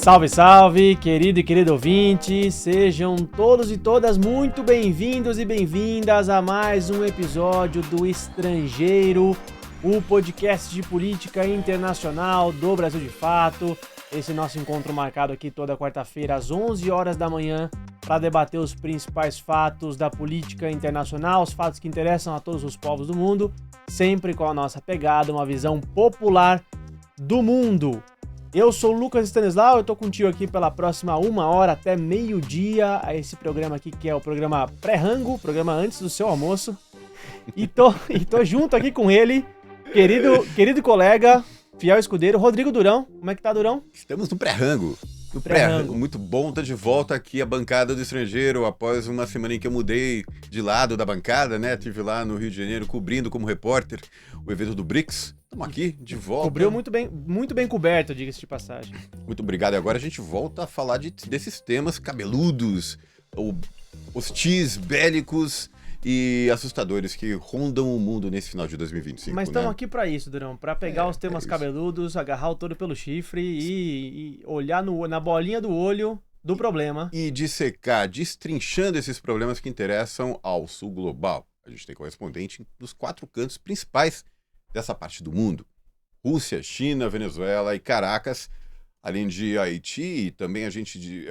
Salve, salve, querido e querido ouvinte, sejam todos e todas muito bem-vindos e bem-vindas a mais um episódio do Estrangeiro, o podcast de política internacional do Brasil de Fato. Esse nosso encontro marcado aqui toda quarta-feira às 11 horas da manhã para debater os principais fatos da política internacional, os fatos que interessam a todos os povos do mundo, sempre com a nossa pegada, uma visão popular do mundo. Eu sou o Lucas Stanislau, eu tô contigo aqui pela próxima 1 hora até meio-dia, a esse programa aqui que é o programa pré-rango, programa antes do seu almoço. E tô junto aqui com ele, querido colega, fiel escudeiro, Rodrigo Durão. Como é que tá, Durão? Estamos no pré-rango. No pré-rango. Muito bom estar de volta aqui a bancada do Estrangeiro, após uma semana em que eu mudei de lado da bancada, né? Estive lá no Rio de Janeiro cobrindo como repórter o evento do BRICS. Estamos aqui de volta. Cobriu muito bem coberto, diga-se de passagem. Muito obrigado. E agora a gente volta a falar desses temas cabeludos, hostis, bélicos e assustadores que rondam o mundo nesse final de 2025. Mas estamos aqui para isso, Durão, para pegar os temas isso. cabeludos, agarrar o touro pelo chifre e olhar na bolinha do olho do problema. E dissecar, destrinchando esses problemas que interessam ao sul global. A gente tem correspondente nos 4 cantos principais dessa parte do mundo: Rússia, China, Venezuela e Caracas, além de Haiti, e também a gente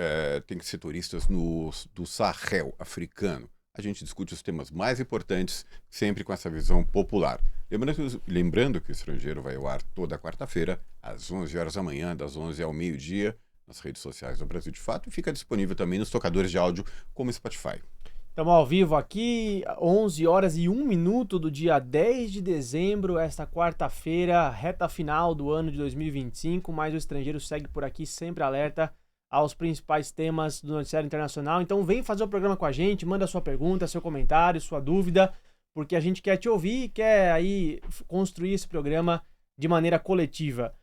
tem setoristas do Sahel africano. A gente discute os temas mais importantes, sempre com essa visão popular. Lembrando que o Estrangeiro vai ao ar toda quarta-feira, às 11 horas da manhã, das 11 ao meio-dia, nas redes sociais do Brasil de Fato, e fica disponível também nos tocadores de áudio, como Spotify. Estamos ao vivo aqui, 11 horas e 1 minuto do dia 10 de dezembro, esta quarta-feira, reta final do ano de 2025, mas o Estrangeiro segue por aqui sempre alerta aos principais temas do noticiário internacional. Então vem fazer o programa com a gente, manda sua pergunta, seu comentário, sua dúvida, porque a gente quer te ouvir e quer aí construir esse programa de maneira coletiva.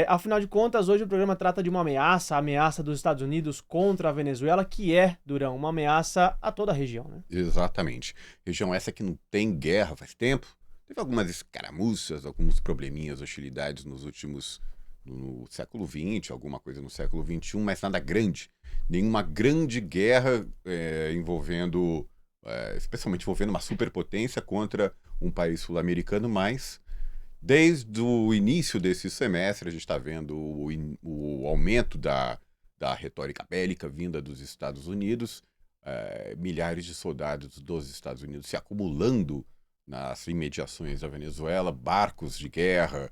Afinal de contas, hoje o programa trata de uma ameaça, a ameaça dos Estados Unidos contra a Venezuela, que é, Durão, uma ameaça a toda a região, né? Exatamente. Região essa que não tem guerra faz tempo. Teve algumas escaramuças, alguns probleminhas, hostilidades no século XX, alguma coisa no século XXI, mas nada grande. Nenhuma grande guerra especialmente envolvendo uma superpotência contra um país sul-americano, mas desde o início desse semestre a gente está vendo o aumento da retórica bélica vinda dos Estados Unidos, milhares de soldados dos Estados Unidos se acumulando nas imediações da Venezuela, barcos de guerra,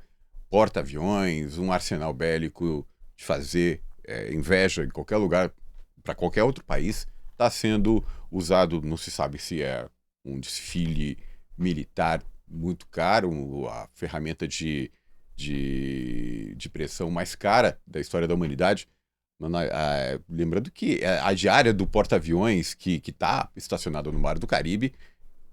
porta-aviões, um arsenal bélico de fazer inveja em qualquer lugar, para qualquer outro país, está sendo usado. Não se sabe se é um desfile militar muito caro, a ferramenta de pressão mais cara da história da humanidade. Lembrando que a diária do porta-aviões que está estacionado no Mar do Caribe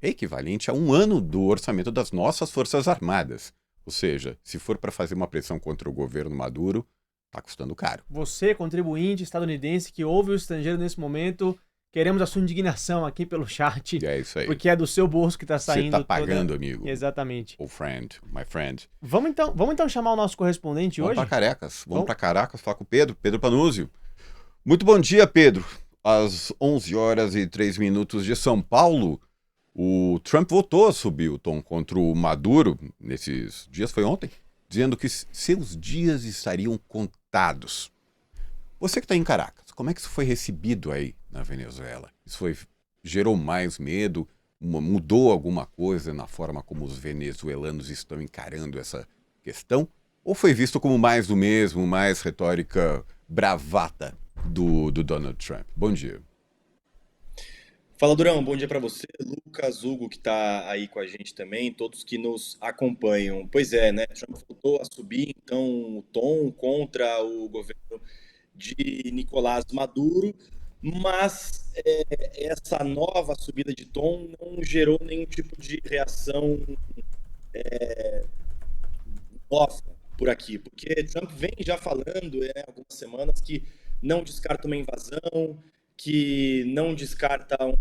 é equivalente a 1 ano do orçamento das nossas Forças Armadas. Ou seja, se for para fazer uma pressão contra o governo Maduro, está custando caro. Você, contribuinte estadunidense que ouve o Estrangeiro nesse momento, queremos a sua indignação aqui pelo chat. É isso aí. Porque é do seu bolso que está saindo. Você está pagando, amigo. Exatamente. Oh, friend, my friend. Vamos então chamar o nosso correspondente hoje? Vamos para Caracas falar com o Pedro Panuzio. Muito bom dia, Pedro. Às 11 horas e 3 minutos de São Paulo, o Trump voltou a subir o tom contra o Maduro, nesses dias, foi ontem, dizendo que seus dias estariam contados. Você que está em Caracas, como é que isso foi recebido aí na Venezuela? Gerou mais medo? Mudou alguma coisa na forma como os venezuelanos estão encarando essa questão? Ou foi visto como mais do mesmo, mais retórica bravata do Donald Trump? Bom dia. Fala, Durão, bom dia para você, Lucas, Hugo, que está aí com a gente também, todos que nos acompanham. Pois é, né, Trump voltou a subir, então, o tom contra o governo de Nicolás Maduro, mas essa nova subida de tom não gerou nenhum tipo de reação nova por aqui, porque Trump vem já falando há algumas semanas que não descarta uma invasão, que não descarta um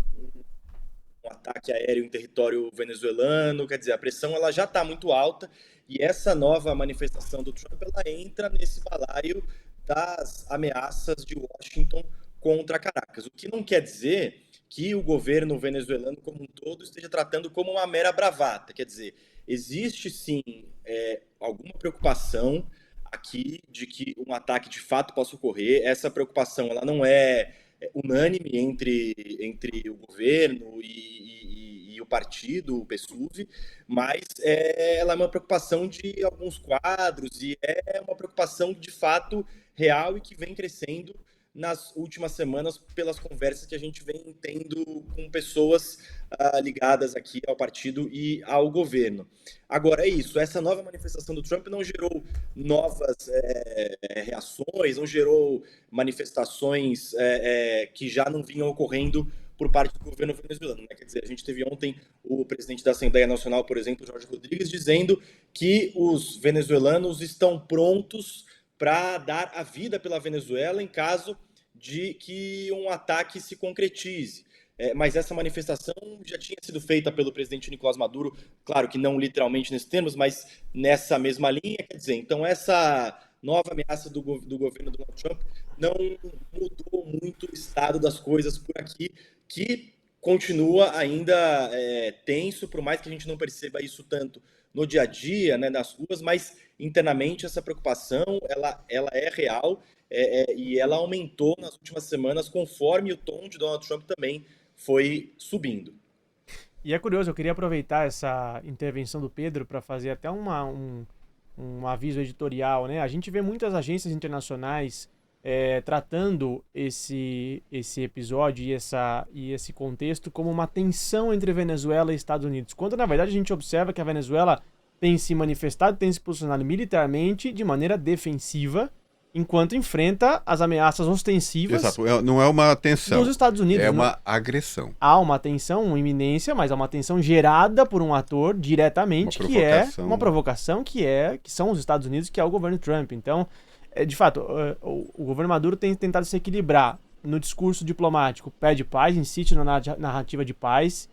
ataque aéreo em território venezuelano. Quer dizer, a pressão ela já está muito alta, e essa nova manifestação do Trump ela entra nesse balaio das ameaças de Washington contra Caracas. O que não quer dizer que o governo venezuelano como um todo esteja tratando como uma mera bravata. Quer dizer, existe sim alguma preocupação aqui de que um ataque de fato possa ocorrer. Essa preocupação ela não é unânime entre o governo e o partido, o PSUV, mas ela é uma preocupação de alguns quadros e é uma preocupação de fato real e que vem crescendo nas últimas semanas pelas conversas que a gente vem tendo com pessoas ligadas aqui ao partido e ao governo. Agora, é isso, essa nova manifestação do Trump não gerou novas reações, não gerou manifestações que já não vinham ocorrendo por parte do governo venezuelano. Né? Quer dizer, a gente teve ontem o presidente da Assembleia Nacional, por exemplo, Jorge Rodrigues, dizendo que os venezuelanos estão prontos para dar a vida pela Venezuela em caso de que um ataque se concretize. Mas essa manifestação já tinha sido feita pelo presidente Nicolás Maduro, claro que não literalmente nesses termos, mas nessa mesma linha, quer dizer, então essa nova ameaça do governo Donald Trump não mudou muito o estado das coisas por aqui, que continua ainda tenso, por mais que a gente não perceba isso tanto no dia a dia, né, nas ruas, mas internamente essa preocupação ela é real e ela aumentou nas últimas semanas conforme o tom de Donald Trump também foi subindo. E é curioso, eu queria aproveitar essa intervenção do Pedro para fazer até um aviso editorial, né? A gente vê muitas agências internacionais tratando esse episódio e esse contexto como uma tensão entre Venezuela e Estados Unidos, quando na verdade a gente observa que a Venezuela tem se manifestado, tem se posicionado militarmente de maneira defensiva, enquanto enfrenta as ameaças ostensivas. Exato, não é uma tensão dos Estados Unidos. É uma agressão. Há uma tensão, uma iminência, mas há uma tensão gerada por um ator diretamente, que é uma provocação, que são os Estados Unidos, que é o governo Trump. Então, de fato, o governo Maduro tem tentado se equilibrar no discurso diplomático, pede paz, insiste na narrativa de paz,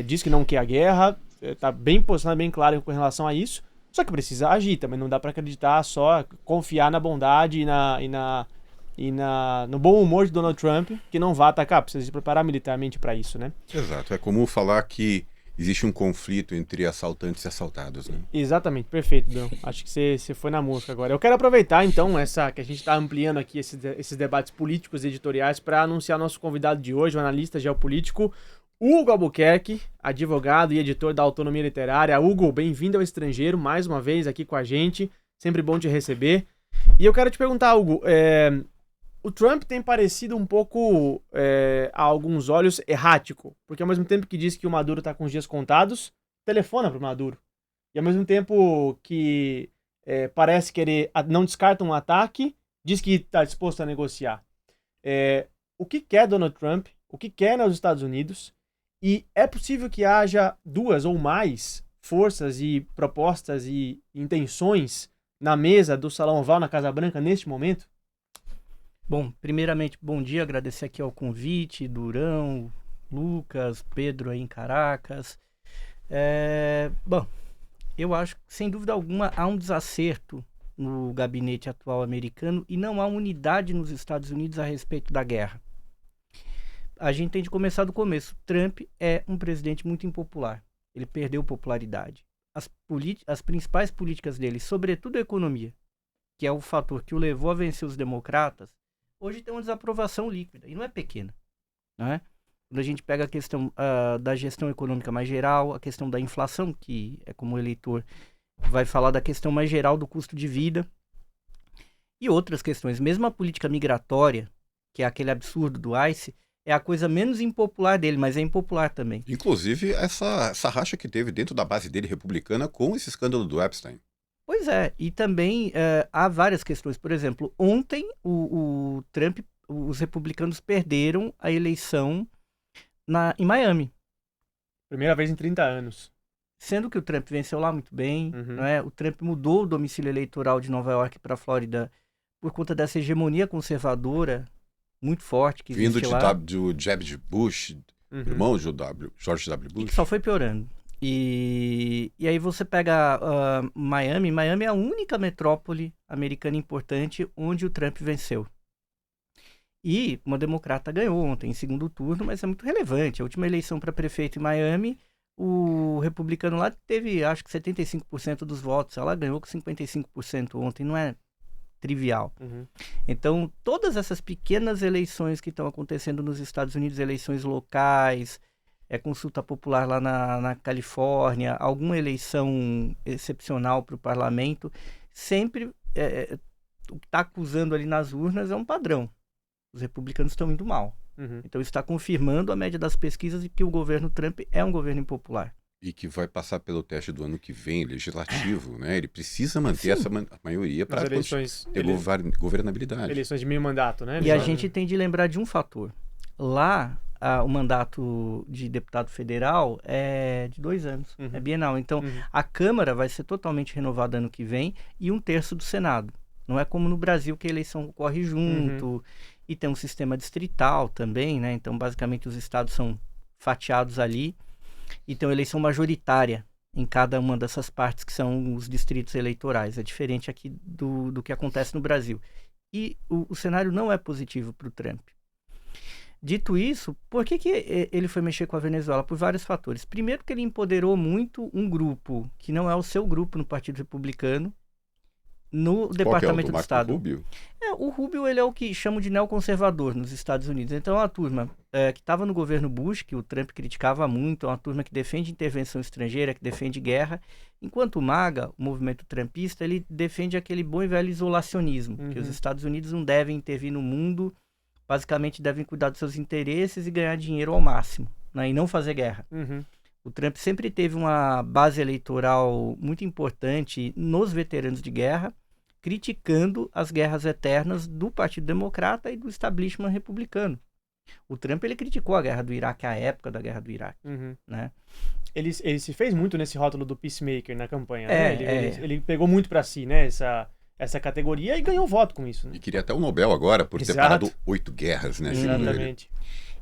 diz que não quer a guerra, está bem posicionado, bem claro com relação a isso, só que precisa agir também, não dá para acreditar só, confiar na bondade no bom humor de Donald Trump, que não vai atacar, precisa se preparar militarmente para isso, né? Exato, é comum falar que existe um conflito entre assaltantes e assaltados, né? Exatamente, perfeito, Dan. Acho que você foi na música agora. Eu quero aproveitar, então, que a gente está ampliando aqui esses debates políticos e editoriais para anunciar nosso convidado de hoje, o analista geopolítico Hugo Albuquerque, advogado e editor da Autonomia Literária. Hugo, bem-vindo ao Estrangeiro, mais uma vez aqui com a gente. Sempre bom te receber. E eu quero te perguntar, Hugo, o Trump tem parecido um pouco, a alguns olhos, errático, porque ao mesmo tempo que diz que o Maduro está com os dias contados, telefona para o Maduro. E ao mesmo tempo que parece querer, não descarta um ataque, diz que está disposto a negociar. O que quer Donald Trump? O que quer nos Estados Unidos? E é possível que haja duas ou mais forças e propostas e intenções na mesa do Salão Oval na Casa Branca neste momento? Bom, primeiramente, bom dia, agradecer aqui ao convite, Durão, Lucas, Pedro aí em Caracas. Bom, eu acho que, sem dúvida alguma, há um desacerto no gabinete atual americano e não há unidade nos Estados Unidos a respeito da guerra. A gente tem de começar do começo. Trump é um presidente muito impopular. Ele perdeu popularidade. As principais políticas dele, sobretudo a economia, que é o fator que o levou a vencer os democratas, hoje tem uma desaprovação líquida, e não é pequena. Né? Quando a gente pega a questão da gestão econômica mais geral, a questão da inflação, que é como o eleitor vai falar da questão mais geral do custo de vida, e outras questões. Mesmo a política migratória, que é aquele absurdo do ICE, é a coisa menos impopular dele, mas é impopular também. Inclusive, essa racha que teve dentro da base dele republicana com esse escândalo do Epstein. Pois é, e também há várias questões. Por exemplo, ontem o Trump, os republicanos perderam a eleição em Miami. Primeira vez em 30 anos. Sendo que o Trump venceu lá muito bem, né? O Trump mudou o domicílio eleitoral de Nova York para a Flórida por conta dessa hegemonia conservadora muito forte que existe lá. Vindo do Jeb Bush, irmão de George W. Bush. E que só foi piorando. E aí você pega Miami. Miami é a única metrópole americana importante onde o Trump venceu. E uma democrata ganhou ontem, em segundo turno, mas é muito relevante. A última eleição para prefeito em Miami, o republicano lá teve, acho que 75% dos votos. Ela ganhou com 55% ontem, não é trivial. Então, todas essas pequenas eleições que estão acontecendo nos Estados Unidos, eleições locais, consulta popular lá na Califórnia, alguma eleição excepcional para o parlamento, sempre o que está acusando ali nas urnas é um padrão. Os republicanos estão indo mal. Então isso está confirmando a média das pesquisas de que o governo Trump é um governo impopular. E que vai passar pelo teste do ano que vem, legislativo, né? Ele precisa manter essa maioria para ter governabilidade. Eleições de meio mandato, né? E a gente tem de lembrar de um fator. Lá, o mandato de deputado federal é de 2 anos, é bienal. Então, a Câmara vai ser totalmente renovada ano que vem e 1/3 do Senado. Não é como no Brasil, que a eleição ocorre junto e tem um sistema distrital também, né? Então, basicamente, os estados são fatiados ali e tem uma eleição majoritária em cada uma dessas partes que são os distritos eleitorais. É diferente aqui do que acontece no Brasil. E o cenário não é positivo para o Trump. Dito isso, por que ele foi mexer com a Venezuela? Por vários fatores. Primeiro, que ele empoderou muito um grupo que não é o seu grupo no Partido Republicano, no Departamento do Estado. Rubio? O Rubio, ele é o que chamam de neoconservador nos Estados Unidos. Então, é uma turma que estava no governo Bush, que o Trump criticava muito, é uma turma que defende intervenção estrangeira, que defende guerra, enquanto o MAGA, o movimento trumpista, ele defende aquele bom e velho isolacionismo, que os Estados Unidos não devem intervir no mundo, basicamente devem cuidar dos seus interesses e ganhar dinheiro ao máximo, né, e não fazer guerra. O Trump sempre teve uma base eleitoral muito importante nos veteranos de guerra, criticando as guerras eternas do Partido Democrata e do establishment republicano. O Trump, ele criticou a guerra do Iraque, a época da guerra do Iraque, né? Ele se fez muito nesse rótulo do peacemaker na campanha, né? Ele pegou muito para si, né, essa categoria e ganhou voto com isso, né? E queria até o Nobel agora por ter parado 8 guerras, né? Exatamente.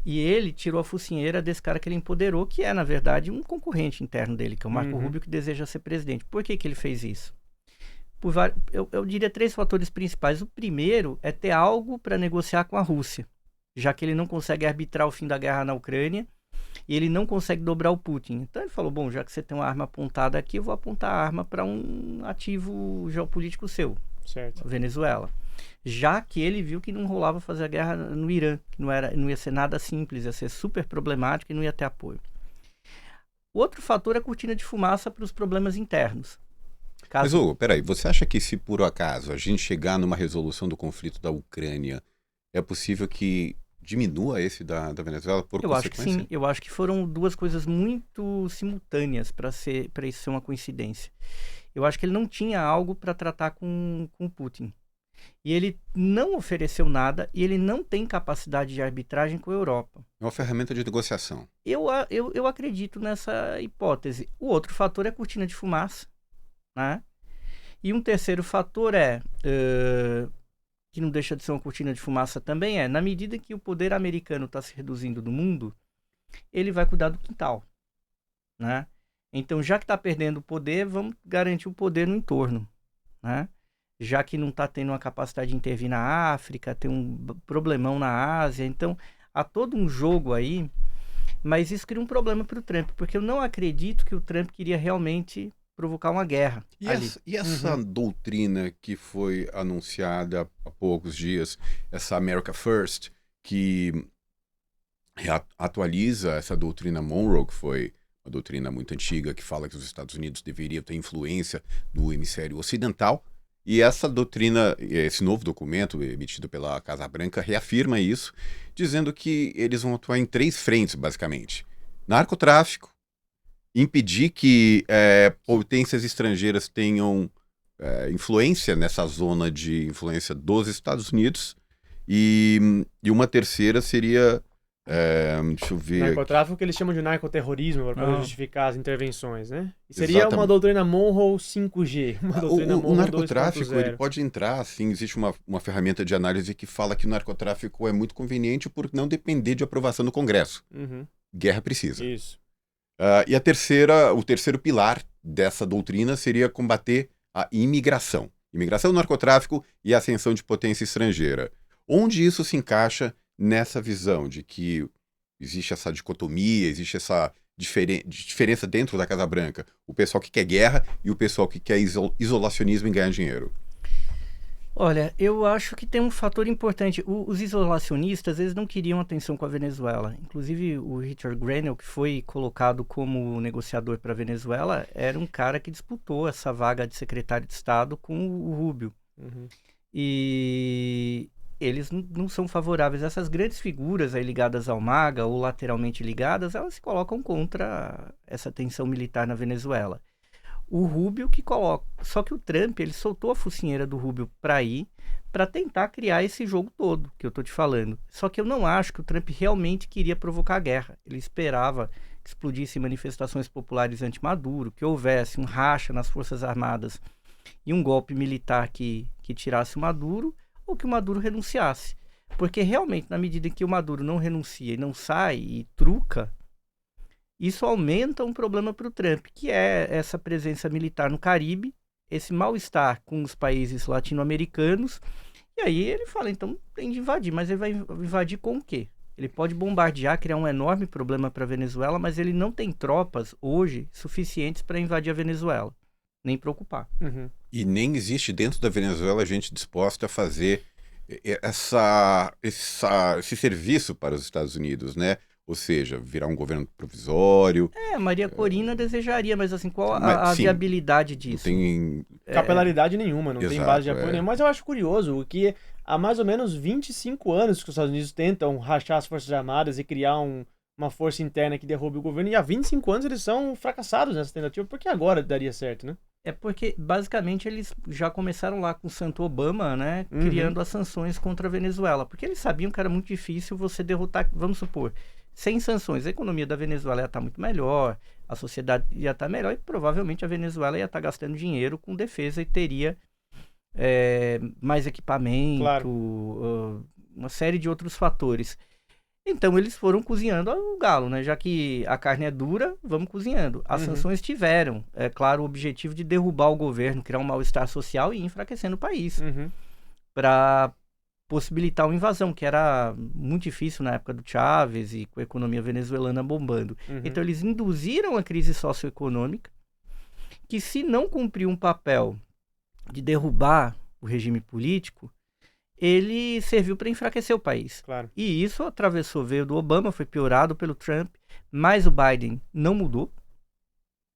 E ele tirou a focinheira desse cara que ele empoderou, que é, na verdade, um concorrente interno dele, que é o Marco Rubio, que deseja ser presidente. Por que ele fez isso? Eu diria 3 fatores principais. O primeiro é ter algo para negociar com a Rússia, já que ele não consegue arbitrar o fim da guerra na Ucrânia e ele não consegue dobrar o Putin. Então ele falou, bom, já que você tem uma arma apontada aqui, eu vou apontar a arma para um ativo geopolítico seu, certo. A Venezuela. Já que ele viu que não rolava fazer a guerra no Irã, que não ia ser nada simples, ia ser super problemático e não ia ter apoio. O outro fator é a cortina de fumaça para os problemas internos. Mas, Hugo, peraí, você acha que se por acaso a gente chegar numa resolução do conflito da Ucrânia, é possível que diminua esse da Venezuela por consequência? Acho que sim, eu acho que foram 2 coisas muito simultâneas para isso ser uma coincidência. Eu acho que ele não tinha algo para tratar com o Putin. E ele não ofereceu nada e ele não tem capacidade de arbitragem com a Europa. É uma ferramenta de negociação. Eu acredito nessa hipótese. O outro fator é a cortina de fumaça, né? E um terceiro fator que não deixa de ser uma cortina de fumaça também na medida que o poder americano está se reduzindo no mundo, ele vai cuidar do quintal, né? Então, já que está perdendo o poder, vamos garantir o poder no entorno, né? Já que não está tendo uma capacidade de intervir na África, tem um problemão na Ásia, então há todo um jogo aí, mas isso cria um problema para o Trump, porque eu não acredito que o Trump queria realmente provocar uma guerra. E essa doutrina que foi anunciada há poucos dias, essa America First, que atualiza essa doutrina Monroe, que foi uma doutrina muito antiga, que fala que os Estados Unidos deveriam ter influência no hemisfério ocidental. E essa doutrina, esse novo documento emitido pela Casa Branca reafirma isso, dizendo que eles vão atuar em 3 frentes, basicamente. Narcotráfico, impedir que potências estrangeiras tenham influência nessa zona de influência dos Estados Unidos. E uma terceira seria... deixa eu ver. Narcotráfico, que eles chamam de narcoterrorismo, para poder justificar as intervenções, né? E seria uma doutrina Monroe 5G. Uma doutrina Monroe o narcotráfico 2.0. ele pode entrar, assim, existe uma ferramenta de análise que fala que o narcotráfico é muito conveniente por não depender de aprovação do Congresso. Guerra precisa. Isso. E o terceiro pilar dessa doutrina seria combater a imigração. Imigração, narcotráfico e ascensão de potência estrangeira. Onde isso se encaixa nessa visão de que existe essa dicotomia, existe essa diferença dentro da Casa Branca? O pessoal que quer guerra e o pessoal que quer isolacionismo e ganhar dinheiro. Olha, eu acho que tem um fator importante. Os isolacionistas, eles não queriam atenção com a Venezuela. Inclusive, o Richard Grenell, que foi colocado como negociador para a Venezuela, era um cara que disputou essa vaga de secretário de Estado com o Rubio. Uhum. E eles não são favoráveis. Essas grandes figuras aí ligadas ao MAGA ou lateralmente ligadas, elas se colocam contra essa tensão militar na Venezuela. O Rubio que coloca. Só que o Trump, ele soltou a focinheira do Rubio para tentar criar esse jogo todo que eu tô te falando. Só que eu não acho que o Trump realmente queria provocar guerra. Ele esperava que explodissem manifestações populares anti-Maduro, que houvesse um racha nas Forças Armadas e um golpe militar que tirasse o Maduro, ou que o Maduro renunciasse. Porque realmente, na medida em que o Maduro não renuncia e não sai e truca, isso aumenta um problema para o Trump, que é essa presença militar no Caribe, esse mal-estar com os países latino-americanos. E aí ele fala, então tem de invadir, mas ele vai invadir com o quê? Ele pode bombardear, criar um enorme problema para a Venezuela, mas ele não tem tropas hoje suficientes para invadir a Venezuela, nem preocupar. Uhum. E nem existe dentro da Venezuela gente disposta a fazer esse serviço para os Estados Unidos, né? Ou seja, virar um governo provisório. Maria Corina desejaria, mas assim, qual Mas, a sim, viabilidade disso? Não tem Capilaridade nenhuma, não tem Exato, base de apoio nenhuma. Mas eu acho curioso que há mais ou menos 25 anos que os Estados Unidos tentam rachar as Forças Armadas e criar uma força interna que derrube o governo, e há 25 anos eles são fracassados nessa tentativa, porque agora daria certo, né? É porque, basicamente, eles já começaram lá com o Santo Obama, né? Uhum. Criando as sanções contra a Venezuela. Porque eles sabiam que era muito difícil você derrotar, vamos supor, sem sanções. A economia da Venezuela ia estar muito melhor, a sociedade ia estar melhor e provavelmente a Venezuela ia estar gastando dinheiro com defesa e teria mais equipamento, Claro. uma série de outros fatores. Então eles foram cozinhando o galo, né? Já que a carne é dura, vamos cozinhando. As sanções tiveram, é claro, o objetivo de derrubar o governo, criar um mal-estar social e ir enfraquecendo o país. Uhum. Para possibilitar uma invasão, que era muito difícil na época do Chávez e com a economia venezuelana bombando. Uhum. Então eles induziram a crise socioeconômica, que se não cumpriu um papel de derrubar o regime político, ele serviu para enfraquecer o país. Claro. E isso veio do Obama, foi piorado pelo Trump, mas o Biden não mudou,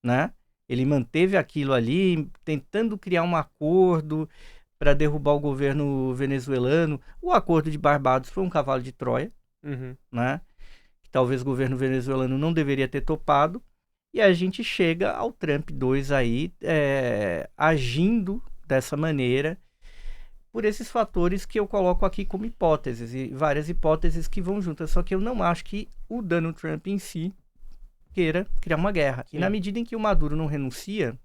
né? Ele manteve aquilo ali, tentando criar um acordo para derrubar o governo venezuelano. O acordo de Barbados foi um cavalo de Troia, Uhum. né? Que talvez o governo venezuelano não deveria ter topado. E a gente chega ao Trump 2 aí, agindo dessa maneira, por esses fatores que eu coloco aqui como hipóteses, e várias hipóteses que vão juntas. Só que eu não acho que o Donald Trump em si queira criar uma guerra. Sim. E na medida em que o Maduro não renuncia,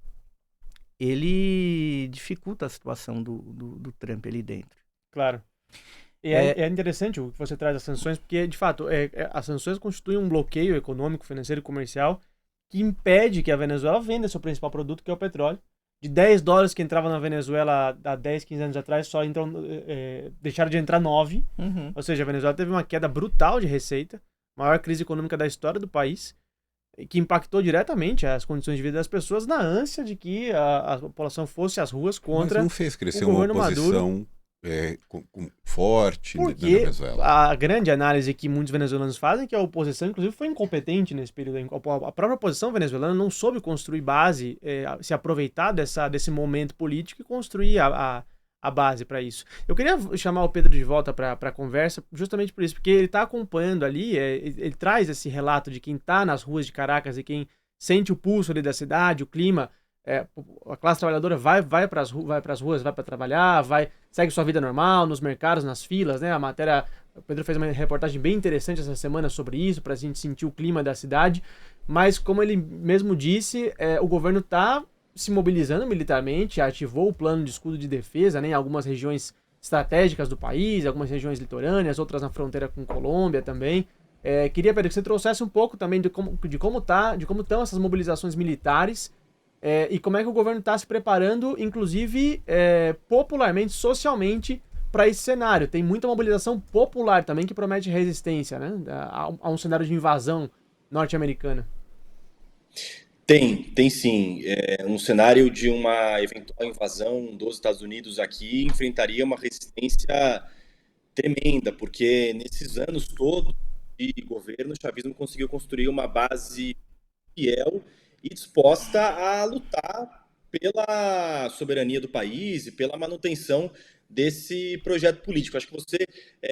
ele dificulta a situação do Trump ali dentro. Claro. E é interessante o que você traz das sanções, porque, de fato, as sanções constituem um bloqueio econômico, financeiro e comercial que impede que a Venezuela venda seu principal produto, que é o petróleo. De $10 que entrava na Venezuela há 10, 15 anos atrás, só deixaram de entrar 9. Uhum. Ou seja, a Venezuela teve uma queda brutal de receita, maior crise econômica da história do país, que impactou diretamente as condições de vida das pessoas na ânsia de que a população fosse às ruas contra. Mas não fez crescer o uma governo oposição forte na Porque Venezuela. a grande análise que muitos venezuelanos fazem é que a oposição, inclusive, foi incompetente nesse período. A própria oposição venezuelana não soube construir base, se aproveitar desse momento político e construir a base para isso. Eu queria chamar o Pedro de volta para a conversa justamente por isso, porque ele está acompanhando ali, ele traz esse relato de quem está nas ruas de Caracas e quem sente o pulso ali da cidade, o clima. A classe trabalhadora vai para as ruas, vai para trabalhar, segue sua vida normal, nos mercados, nas filas, né? O Pedro fez uma reportagem bem interessante essa semana sobre isso, para a gente sentir o clima da cidade, mas como ele mesmo disse, o governo está se mobilizando militarmente, ativou o plano de escudo de defesa, né, em algumas regiões estratégicas do país, algumas regiões litorâneas, outras na fronteira com Colômbia também, Queria, Pedro, que você trouxesse um pouco também de como estão essas mobilizações militares e como é que o governo está se preparando, inclusive popularmente, socialmente, para esse cenário. Tem muita mobilização popular também que promete resistência, né, a um cenário de invasão norte-americana. Tem sim. Um cenário de uma eventual invasão dos Estados Unidos aqui enfrentaria uma resistência tremenda, porque nesses anos todos de governo, o chavismo conseguiu construir uma base fiel e disposta a lutar pela soberania do país e pela manutenção desse projeto político. Acho que você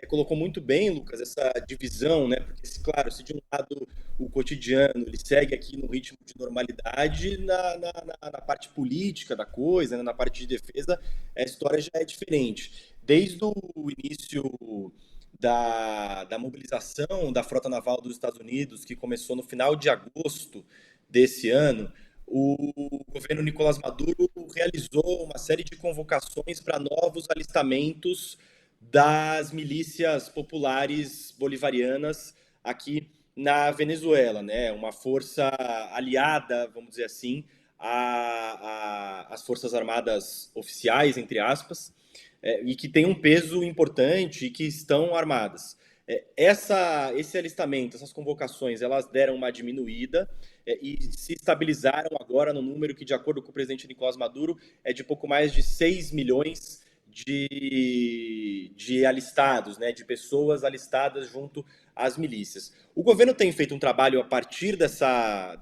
colocou muito bem, Lucas, essa divisão, né? Porque, claro, se de um lado o cotidiano ele segue aqui no ritmo de normalidade, na parte política da coisa, né? Na parte de defesa, a história já é diferente. Desde o início da mobilização da frota naval dos Estados Unidos, que começou no final de agosto desse ano, o governo Nicolás Maduro realizou uma série de convocações para novos alistamentos das milícias populares bolivarianas aqui na Venezuela, né? Uma força aliada, vamos dizer assim, às forças armadas oficiais, entre aspas, e que tem um peso importante e que estão armadas. Esse alistamento, essas convocações, elas deram uma diminuída e se estabilizaram agora no número que, de acordo com o presidente Nicolás Maduro, é de pouco mais de 6 milhões de alistados, né, de pessoas alistadas junto às milícias. O governo tem feito um trabalho a partir dessa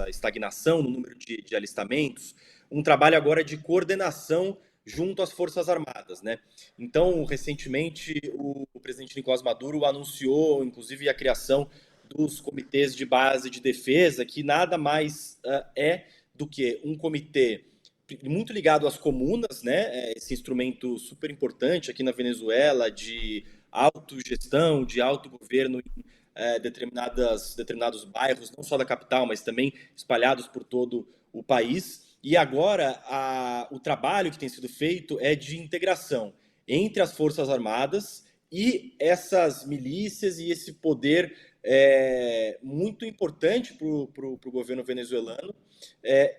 estagnação no número de alistamentos, um trabalho agora de coordenação junto às Forças Armadas, né? Então, recentemente, o presidente Nicolás Maduro anunciou, inclusive, a criação dos comitês de base de defesa, que nada mais do que um comitê muito ligado às comunas, né? Esse instrumento super importante aqui na Venezuela de autogestão, de autogoverno em determinados bairros, não só da capital, mas também espalhados por todo o país. E agora, o trabalho que tem sido feito é de integração entre as Forças Armadas e essas milícias e esse poder muito importante para o governo venezuelano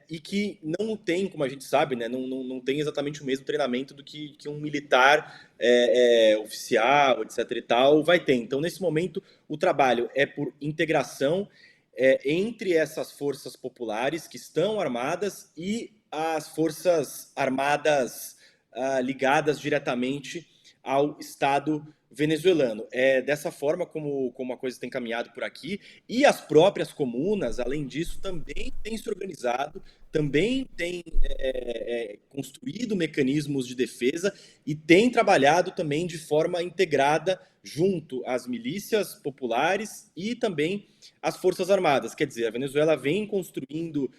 e que não tem, como a gente sabe, né, não tem exatamente o mesmo treinamento do que um militar oficial, etc. e tal, vai ter. Então, nesse momento, o trabalho é por integração entre essas forças populares que estão armadas e as forças armadas ligadas diretamente ao Estado venezuelano. É dessa forma como a coisa tem caminhado por aqui. E as próprias comunas, além disso, também têm se organizado, também têm construído mecanismos de defesa e têm trabalhado também de forma integrada junto às milícias populares e também às Forças Armadas. Quer dizer, a Venezuela vem construindo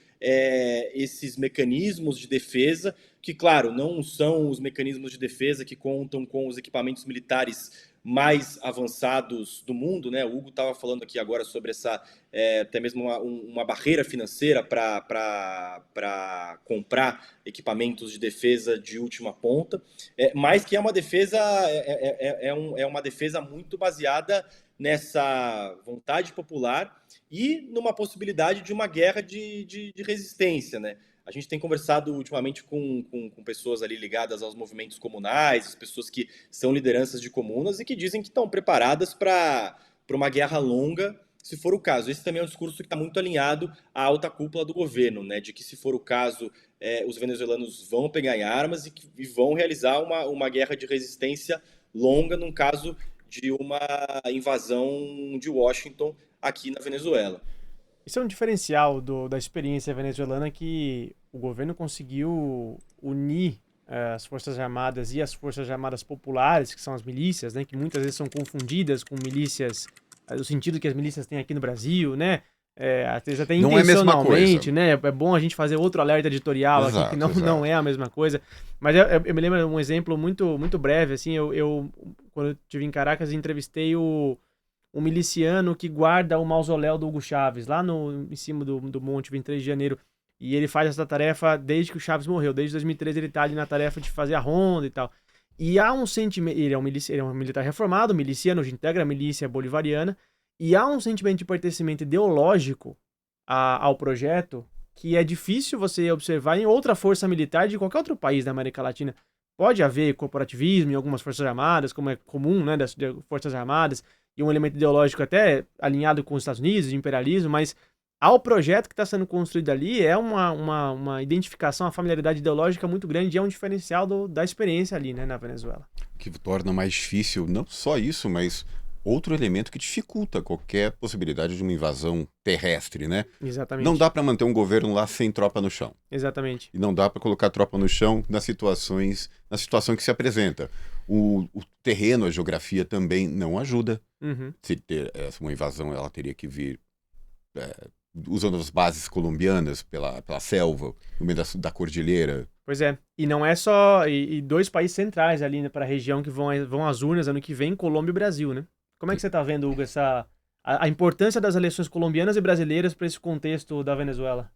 esses mecanismos de defesa, que, claro, não são os mecanismos de defesa que contam com os equipamentos militares mais avançados do mundo, né? O Hugo estava falando aqui agora sobre essa até mesmo uma barreira financeira para comprar equipamentos de defesa de última ponta, mas que é uma defesa uma defesa muito baseada nessa vontade popular e numa possibilidade de uma guerra de resistência, né? A gente tem conversado ultimamente com pessoas ali ligadas aos movimentos comunais, as pessoas que são lideranças de comunas e que dizem que estão preparadas para uma guerra longa, se for o caso. Esse também é um discurso que está muito alinhado à alta cúpula do governo, né? De que, se for o caso, os venezuelanos vão pegar em armas e vão realizar uma guerra de resistência longa, num caso de uma invasão de Washington aqui na Venezuela. Isso é um diferencial da experiência venezuelana, que o governo conseguiu unir as Forças Armadas e as Forças Armadas Populares, que são as milícias, né, que muitas vezes são confundidas com milícias, no sentido que as milícias têm aqui no Brasil, né? Às vezes até intencionalmente, né? É bom a gente fazer outro alerta editorial. Exato, aqui, que não é a mesma coisa. Mas eu me lembro de um exemplo muito, muito breve, assim, eu quando eu estive em Caracas, entrevistei um miliciano que guarda o mausoléu do Hugo Chávez, lá em cima do monte, 23 de janeiro. E ele faz essa tarefa desde que o Chávez morreu. Desde 2013 ele tá ali na tarefa de fazer a ronda e tal. E há um sentimento... Ele é um militar reformado, miliciano, hoje integra a milícia bolivariana. E há um sentimento de pertencimento ideológico ao projeto que é difícil você observar em outra força militar de qualquer outro país da América Latina. Pode haver corporativismo em algumas forças armadas, como é comum, né, das forças armadas, e um elemento ideológico até alinhado com os Estados Unidos, de imperialismo, mas ao projeto que está sendo construído ali é uma identificação, uma familiaridade ideológica muito grande e é um diferencial da experiência ali, né, na Venezuela. Que torna mais difícil, não só isso, mas outro elemento que dificulta qualquer possibilidade de uma invasão terrestre, né? Exatamente. Não dá para manter um governo lá sem tropa no chão. Exatamente. E não dá para colocar tropa no chão na situação que se apresenta. O terreno, a geografia também não ajuda. Uhum. Se ter uma invasão, ela teria que vir usando as bases colombianas pela selva, no meio da cordilheira. Pois é. E não é só... E dois países centrais ali, né, para a região que vão às urnas ano que vem, Colômbia e Brasil, né? Como é que você está vendo, Hugo, a importância das eleições colombianas e brasileiras para esse contexto da Venezuela?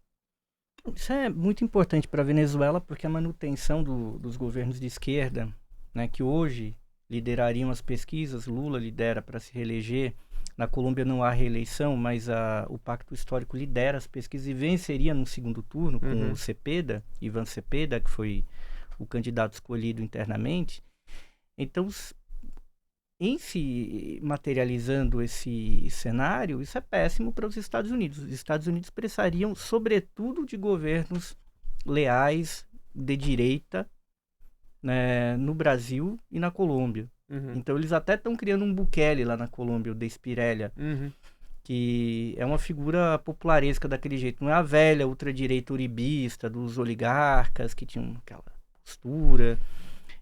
Isso é muito importante para a Venezuela, porque a manutenção dos governos de esquerda, né, que hoje liderariam as pesquisas, Lula lidera para se reeleger, na Colômbia não há reeleição, mas o Pacto Histórico lidera as pesquisas e venceria no segundo turno com o Cepeda, Ivan Cepeda, que foi o candidato escolhido internamente. Então, em se materializando esse cenário, isso é péssimo para os Estados Unidos. Os Estados Unidos precisariam, sobretudo, de governos leais, de direita, né, no Brasil e na Colômbia. Então, eles até estão criando um Bukele lá na Colômbia, o de Espirelha, que é uma figura popularesca daquele jeito. Não é a velha ultradireita uribista dos oligarcas que tinham aquela postura.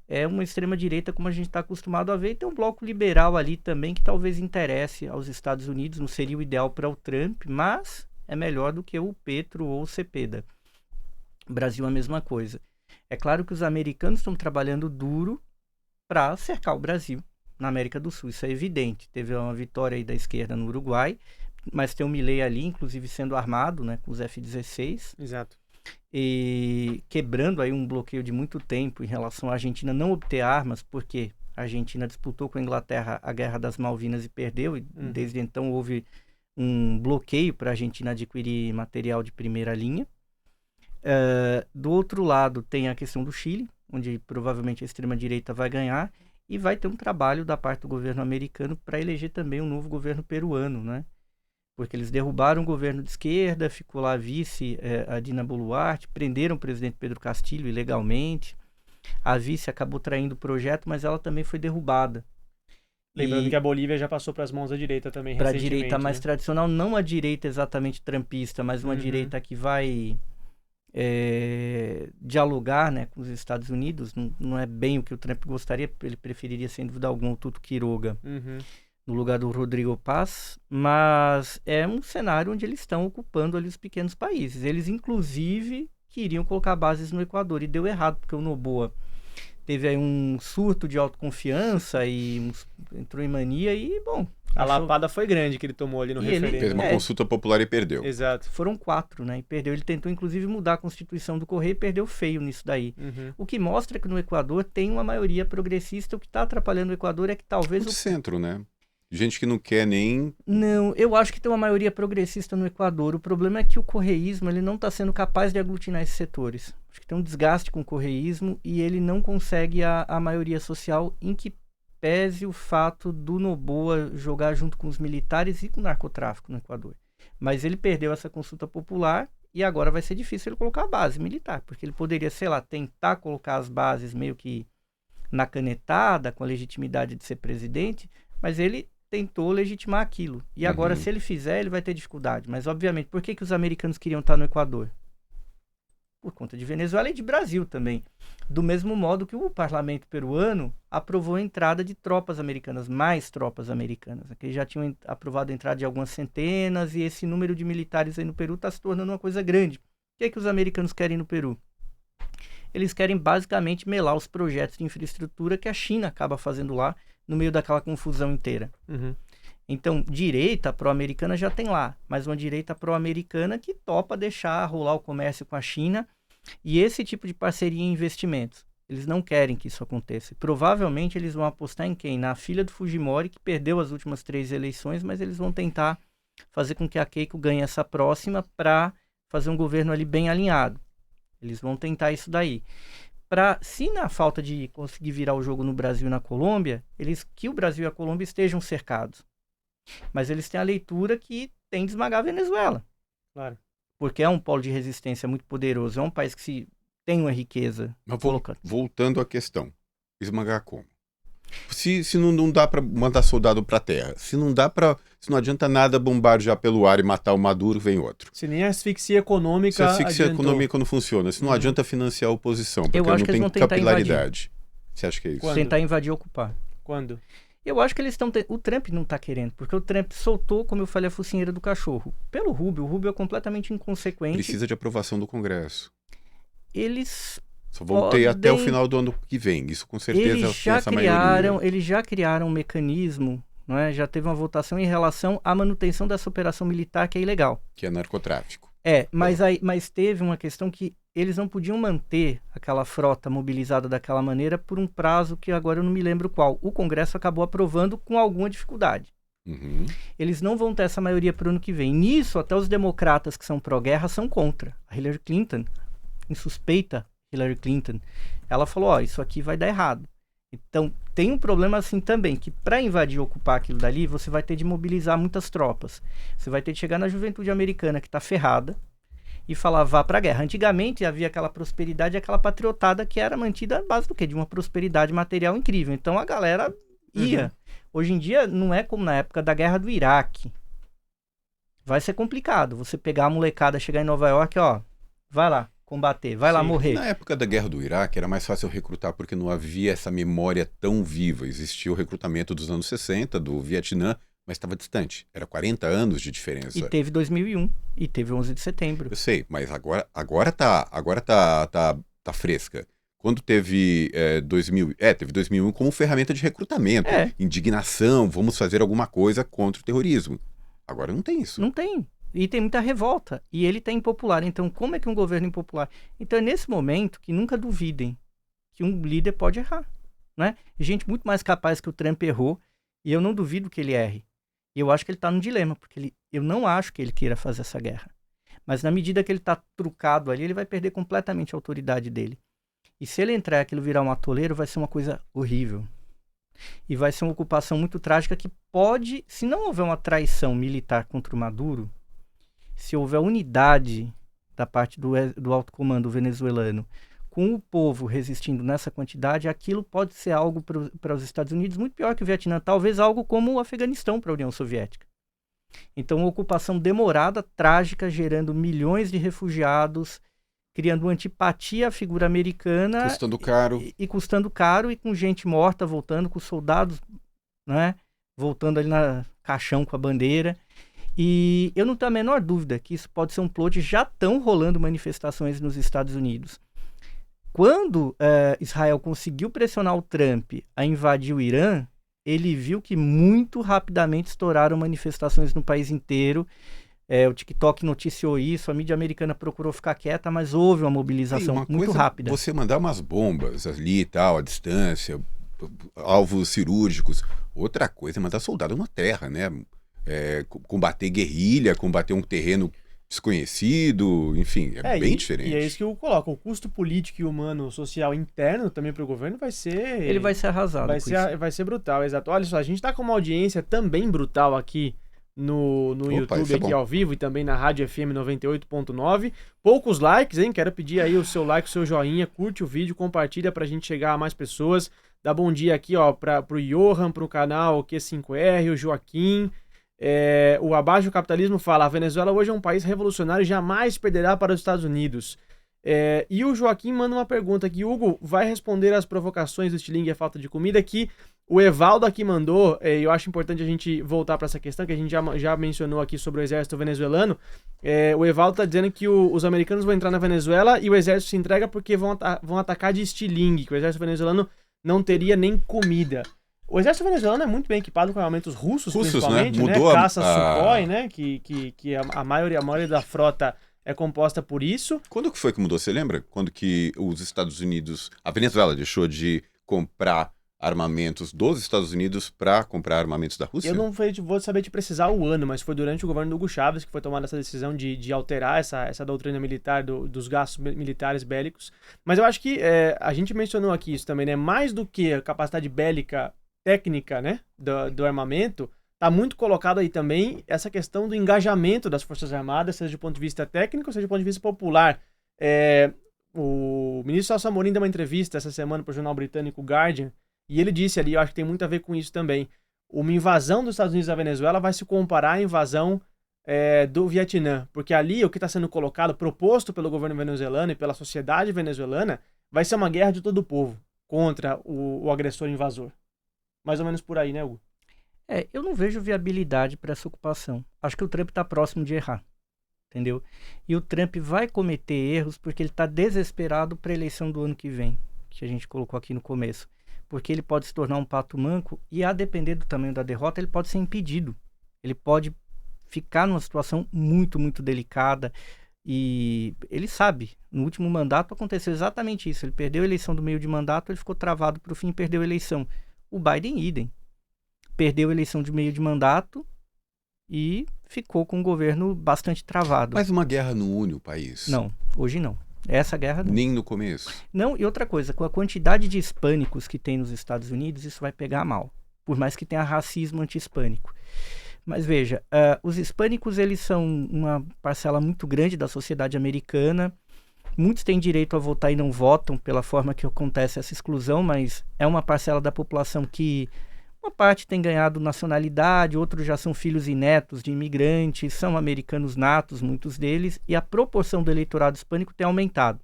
É uma extrema-direita como a gente está acostumado a ver, e tem um bloco liberal ali também que talvez interesse aos Estados Unidos, não seria o ideal para o Trump, mas é melhor do que o Petro ou o Cepeda. Brasil a mesma coisa. É claro que os americanos estão trabalhando duro para cercar o Brasil na América do Sul, isso é evidente. Teve uma vitória aí da esquerda no Uruguai, mas tem o Milei ali, inclusive sendo armado, né, com os F-16. Exato. E quebrando aí um bloqueio de muito tempo em relação à Argentina não obter armas, porque a Argentina disputou com a Inglaterra a Guerra das Malvinas e perdeu, e desde então houve um bloqueio para a Argentina adquirir material de primeira linha. Do outro lado tem a questão do Chile, onde provavelmente a extrema-direita vai ganhar, e vai ter um trabalho da parte do governo americano para eleger também um novo governo peruano, né? Porque eles derrubaram o governo de esquerda, ficou lá vice a Dina Boluarte, prenderam o presidente Pedro Castillo ilegalmente, a vice acabou traindo o projeto, mas ela também foi derrubada. Lembrando que a Bolívia já passou para as mãos da direita também para a recentemente. direita mais né? tradicional, não a direita exatamente trampista, mas uma direita que vai dialogar, né, com os Estados Unidos. Não é bem o que o Trump gostaria, ele preferiria sem dúvida alguma o Tuto Quiroga no lugar do Rodrigo Paz, mas é um cenário onde eles estão ocupando ali os pequenos países. Eles inclusive queriam colocar bases no Equador e deu errado, porque o Noboa teve aí um surto de autoconfiança e entrou em mania e, bom... A lapada foi grande que ele tomou ali no referendo. Fez uma consulta popular e perdeu. Exato. Foram 4, né? E perdeu. Ele tentou, inclusive, mudar a Constituição do Correio e perdeu feio nisso daí. O que mostra que no Equador tem uma maioria progressista. O que está atrapalhando o Equador é que talvez... O centro, né? Gente que não quer nem... Não, eu acho que tem uma maioria progressista no Equador. O problema é que o correísmo ele não está sendo capaz de aglutinar esses setores. Acho que tem um desgaste com o correísmo e ele não consegue a maioria social, em que pese o fato do Noboa jogar junto com os militares e com o narcotráfico no Equador. Mas ele perdeu essa consulta popular e agora vai ser difícil ele colocar a base militar, porque ele poderia, sei lá, tentar colocar as bases meio que na canetada, com a legitimidade de ser presidente, mas ele tentou legitimar aquilo. E agora, se ele fizer, ele vai ter dificuldade. Mas, obviamente, por que os americanos queriam estar no Equador? Por conta de Venezuela e de Brasil também. Do mesmo modo que o parlamento peruano aprovou a entrada de tropas americanas, mais tropas americanas. Eles já tinham aprovado a entrada de algumas centenas e esse número de militares aí no Peru está se tornando uma coisa grande. O que é que os americanos querem no Peru? Eles querem basicamente melar os projetos de infraestrutura que a China acaba fazendo lá no meio daquela confusão inteira. Então, direita pró-americana já tem lá, mas uma direita pró-americana que topa deixar rolar o comércio com a China e esse tipo de parceria em investimentos. Eles não querem que isso aconteça. Provavelmente eles vão apostar em quem? Na filha do Fujimori, que perdeu as últimas 3 eleições, mas eles vão tentar fazer com que a Keiko ganhe essa próxima para fazer um governo ali bem alinhado. Eles vão tentar isso daí. Se na falta de conseguir virar o jogo no Brasil e na Colômbia, que o Brasil e a Colômbia estejam cercados. Mas eles têm a leitura que tem de esmagar a Venezuela. Claro. Porque é um polo de resistência muito poderoso. É um país que tem uma riqueza. Mas voltando à questão, esmagar como? Se não dá para mandar soldado para a terra, se não adianta nada bombardear pelo ar e matar o Maduro, vem outro. Se nem a asfixia econômica Se a asfixia econômica não funciona, se não adianta financiar a oposição, porque Eu acho não que eles tem vão tentar capilaridade. Você acha que é isso? Quando? Tentar invadir e ocupar. Quando? Eu acho que eles estão... O Trump não está querendo, porque o Trump soltou, como eu falei, a focinheira do cachorro. Pelo Rubio, o Rubio é completamente inconsequente. Precisa de aprovação do Congresso. Eles... Só vão ter até o final do ano que vem. Isso com certeza tem essa maioria. Eles já criaram um mecanismo, não é? Já teve uma votação em relação à manutenção dessa operação militar, que é ilegal. Que é narcotráfico. Mas teve uma questão que eles não podiam manter aquela frota mobilizada daquela maneira por um prazo que agora eu não me lembro qual. O Congresso acabou aprovando com alguma dificuldade. Uhum. Eles não vão ter essa maioria para o ano que vem. Nisso, até os democratas que são pró-guerra são contra. A Hillary Clinton, insuspeita Hillary Clinton, ela falou, isso aqui vai dar errado. Então, tem um problema assim também, que para invadir e ocupar aquilo dali, você vai ter de mobilizar muitas tropas. Você vai ter de chegar na juventude americana que está ferrada e falar, vá para a guerra. Antigamente havia aquela prosperidade, aquela patriotada que era mantida à base do quê? De uma prosperidade material incrível. Então a galera ia. Uhum. Hoje em dia não é como na época da guerra do Iraque. Vai ser complicado. Você pegar a molecada, chegar em Nova York, vai lá combater, vai lá morrer. Na época da guerra do Iraque era mais fácil recrutar porque não havia essa memória tão viva. Existia o recrutamento dos anos 60, do Vietnã, mas estava distante. Era 40 anos de diferença. E teve 2001, e teve 11 de setembro. Eu sei, mas agora tá fresca. Quando teve 2001 como ferramenta de recrutamento, indignação, vamos fazer alguma coisa contra o terrorismo. Agora não tem isso. Não tem. E tem muita revolta. E ele tá impopular. Então, como é que um governo impopular... Então, é nesse momento que nunca duvidem que um líder pode errar. Né? Gente muito mais capaz que o Trump errou. E eu não duvido que ele erre. E eu acho que ele tá num dilema. Porque eu não acho que ele queira fazer essa guerra. Mas na medida que ele tá trucado ali, ele vai perder completamente a autoridade dele. E se ele entrar e aquilo virar um atoleiro, vai ser uma coisa horrível. E vai ser uma ocupação muito trágica que pode... Se não houver uma traição militar contra o Maduro... Se houver unidade da parte do alto comando venezuelano com o povo resistindo nessa quantidade, aquilo pode ser algo para os Estados Unidos muito pior que o Vietnã, talvez algo como o Afeganistão para a União Soviética. Então, uma ocupação demorada, trágica, gerando milhões de refugiados, criando uma antipatia à figura americana. Custando caro. E custando caro, e com gente morta voltando, com soldados, né, voltando ali na caixão com a bandeira. E eu não tenho a menor dúvida que isso pode ser um plot. Já estão rolando manifestações nos Estados Unidos. Quando Israel conseguiu pressionar o Trump a invadir o Irã, ele viu que muito rapidamente estouraram manifestações no país inteiro. O TikTok noticiou isso, a mídia americana procurou ficar quieta, mas houve uma mobilização muito rápida. Você mandar umas bombas ali e tal, à distância, alvos cirúrgicos. Outra coisa é mandar soldado na terra, né? Combater guerrilha, combater um terreno desconhecido, enfim, bem diferente. E é isso que eu coloco. O custo político e humano, social interno também para o governo vai ser... Ele vai ser arrasado. Vai ser brutal, exato. Olha só, a gente está com uma audiência também brutal aqui no YouTube, aqui ao vivo, e também na Rádio FM 98.9. Poucos likes, hein? Quero pedir aí o seu like, o seu joinha, curte o vídeo, compartilha pra gente chegar a mais pessoas. Dá bom dia aqui, pro Johan, pro canal Q5R, o Joaquim... o Abaixo Capitalismo fala: a Venezuela hoje é um país revolucionário e jamais perderá para os Estados Unidos. E o Joaquim manda uma pergunta aqui. Hugo vai responder às provocações do estilingue e a falta de comida, que o Evaldo aqui mandou. Eu acho importante a gente voltar para essa questão que a gente já mencionou aqui sobre o exército venezuelano. O Evaldo está dizendo que os americanos vão entrar na Venezuela e o exército se entrega porque vão atacar de estilingue, que o exército venezuelano não teria nem comida. O exército venezuelano é muito bem equipado com armamentos russos principalmente, né? Mudou Caça Sukhoi, né? Que a maioria da frota é composta por isso. Quando que foi que mudou? Você lembra? Quando que os Estados Unidos, a Venezuela deixou de comprar armamentos dos Estados Unidos para comprar armamentos da Rússia? Eu não vou saber te precisar o ano, mas foi durante o governo do Hugo Chávez que foi tomada essa decisão de alterar essa doutrina militar dos gastos militares bélicos. Mas eu acho que a gente mencionou aqui isso também, né? Mais do que a capacidade bélica técnica, né, do armamento, está muito colocado aí também essa questão do engajamento das Forças Armadas, seja do ponto de vista técnico, seja do ponto de vista popular. O ministro Celso Amorim deu uma entrevista essa semana para o jornal britânico Guardian, e ele disse ali, eu acho que tem muito a ver com isso também, uma invasão dos Estados Unidos à Venezuela vai se comparar à invasão do Vietnã, porque ali o que está sendo colocado, proposto pelo governo venezuelano e pela sociedade venezuelana, vai ser uma guerra de todo o povo contra o agressor invasor. Mais ou menos por aí, né, Hugo? Eu não vejo viabilidade para essa ocupação. Acho que o Trump está próximo de errar, entendeu? E o Trump vai cometer erros porque ele está desesperado para a eleição do ano que vem, que a gente colocou aqui no começo. Porque ele pode se tornar um pato manco e, a depender do tamanho da derrota, ele pode ser impedido. Ele pode ficar numa situação muito, muito delicada. E ele sabe, no último mandato aconteceu exatamente isso. Ele perdeu a eleição do meio de mandato, ele ficou travado para o fim e perdeu a eleição. O Biden, idem. Perdeu a eleição de meio de mandato e ficou com um governo bastante travado. Mas uma guerra não une o país? Não, hoje não. Essa guerra não. Nem no começo? Não, e outra coisa, com a quantidade de hispânicos que tem nos Estados Unidos, isso vai pegar mal. Por mais que tenha racismo anti-hispânico. Mas veja, os hispânicos, eles são uma parcela muito grande da sociedade americana. Muitos têm direito a votar e não votam pela forma que acontece essa exclusão, mas é uma parcela da população que uma parte tem ganhado nacionalidade, outros já são filhos e netos de imigrantes, são americanos natos, muitos deles, e a proporção do eleitorado hispânico tem aumentado.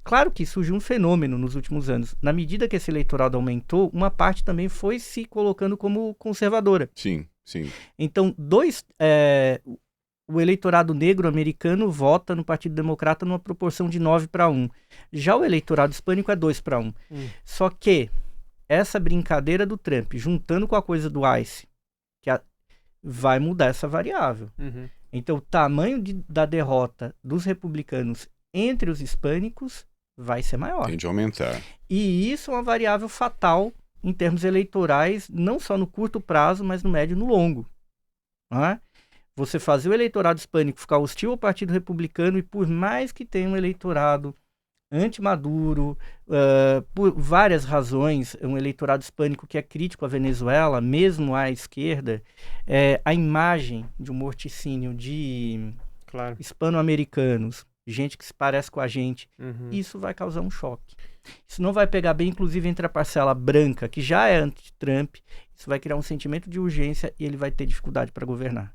Claro que surgiu um fenômeno nos últimos anos. Na medida que esse eleitorado aumentou, uma parte também foi se colocando como conservadora. Sim, sim. Então, o eleitorado negro americano vota no Partido Democrata numa proporção de 9-1. Já o eleitorado hispânico é 2-1. Só que essa brincadeira do Trump, juntando com a coisa do ICE, vai mudar essa variável. Então, o tamanho da derrota dos republicanos entre os hispânicos vai ser maior. Tende a aumentar. E isso é uma variável fatal em termos eleitorais, não só no curto prazo, mas no médio e no longo. Não é? Você fazer o eleitorado hispânico ficar hostil ao Partido Republicano e por mais que tenha um eleitorado anti-Maduro, por várias razões, um eleitorado hispânico que é crítico à Venezuela, mesmo à esquerda, a imagem de um morticínio de hispano-americanos, gente que se parece com a gente, isso vai causar um choque. Isso não vai pegar bem, inclusive, entre a parcela branca, que já é anti-Trump, isso vai criar um sentimento de urgência e ele vai ter dificuldade para governar.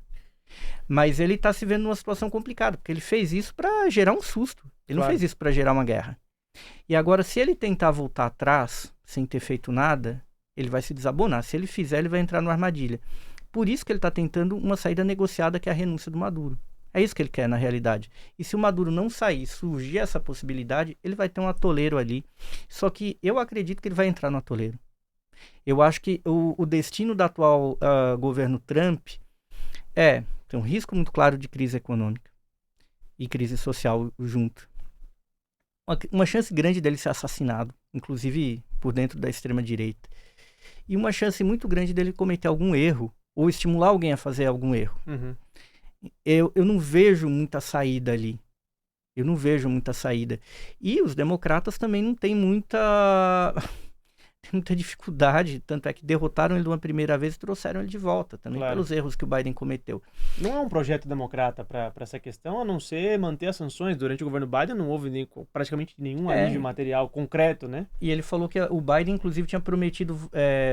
Mas ele está se vendo numa situação complicada, porque ele fez isso para gerar um susto. Ele não fez isso para gerar uma guerra. E agora, se ele tentar voltar atrás, sem ter feito nada, ele vai se desabonar. Se ele fizer, ele vai entrar numa armadilha. Por isso que ele está tentando uma saída negociada, que é a renúncia do Maduro. É isso que ele quer, na realidade. E se o Maduro não sair, surgir essa possibilidade, ele vai ter um atoleiro ali. Só que eu acredito que ele vai entrar no atoleiro. Eu acho que o destino do atual governo Trump tem um risco muito claro de crise econômica e crise social junto. Uma chance grande dele ser assassinado, inclusive por dentro da extrema-direita. E uma chance muito grande dele cometer algum erro ou estimular alguém a fazer algum erro. Eu não vejo muita saída ali. Eu não vejo muita saída. E os democratas também não têm muita dificuldade, tanto é que derrotaram ele de uma primeira vez e trouxeram ele de volta, também pelos erros que o Biden cometeu. Não é um projeto democrata para essa questão, a não ser manter as sanções. Durante o governo Biden não houve praticamente nenhum alívio material concreto, né? E ele falou que o Biden, inclusive, tinha prometido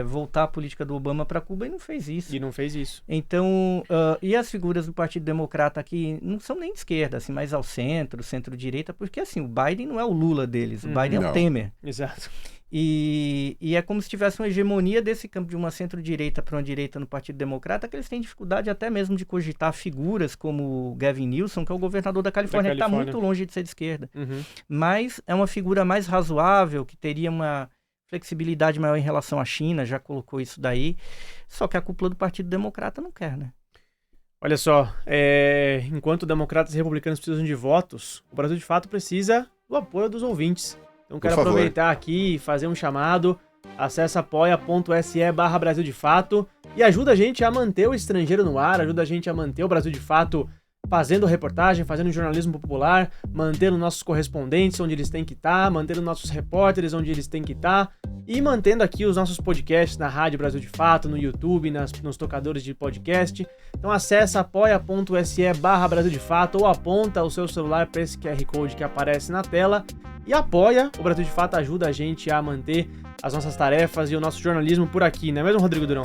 voltar a política do Obama para Cuba e não fez isso. Então, e as figuras do Partido Democrata aqui não são nem de esquerda, assim, mais ao centro-direita, porque assim, o Biden não é o Lula deles, o Biden é o Temer. Exato. E é como se tivesse uma hegemonia desse campo de uma centro-direita para uma direita no Partido Democrata, que eles têm dificuldade até mesmo de cogitar figuras como Gavin Newsom, que é o governador da Califórnia, que está muito longe de ser de esquerda. Mas é uma figura mais razoável, que teria uma flexibilidade maior em relação à China, já colocou isso daí. Só que a cúpula do Partido Democrata não quer, né? Olha só, enquanto democratas e republicanos precisam de votos, o Brasil de Fato precisa do apoio dos ouvintes. Então quero aproveitar aqui e fazer um chamado. Acesse apoia.se/Brasil de Fato e ajuda a gente a manter o Estrangeiro no ar, ajuda a gente a manter o Brasil de Fato fazendo reportagem, fazendo jornalismo popular, mantendo nossos correspondentes onde eles têm que estar, mantendo nossos repórteres onde eles têm que estar e mantendo aqui os nossos podcasts na Rádio Brasil de Fato, no YouTube, nos tocadores de podcast. Então acessa apoia.se/Brasil de Fato ou aponta o seu celular para esse QR Code que aparece na tela e apoia. O Brasil de Fato ajuda a gente a manter as nossas tarefas e o nosso jornalismo por aqui, não é mesmo, Rodrigo Durão?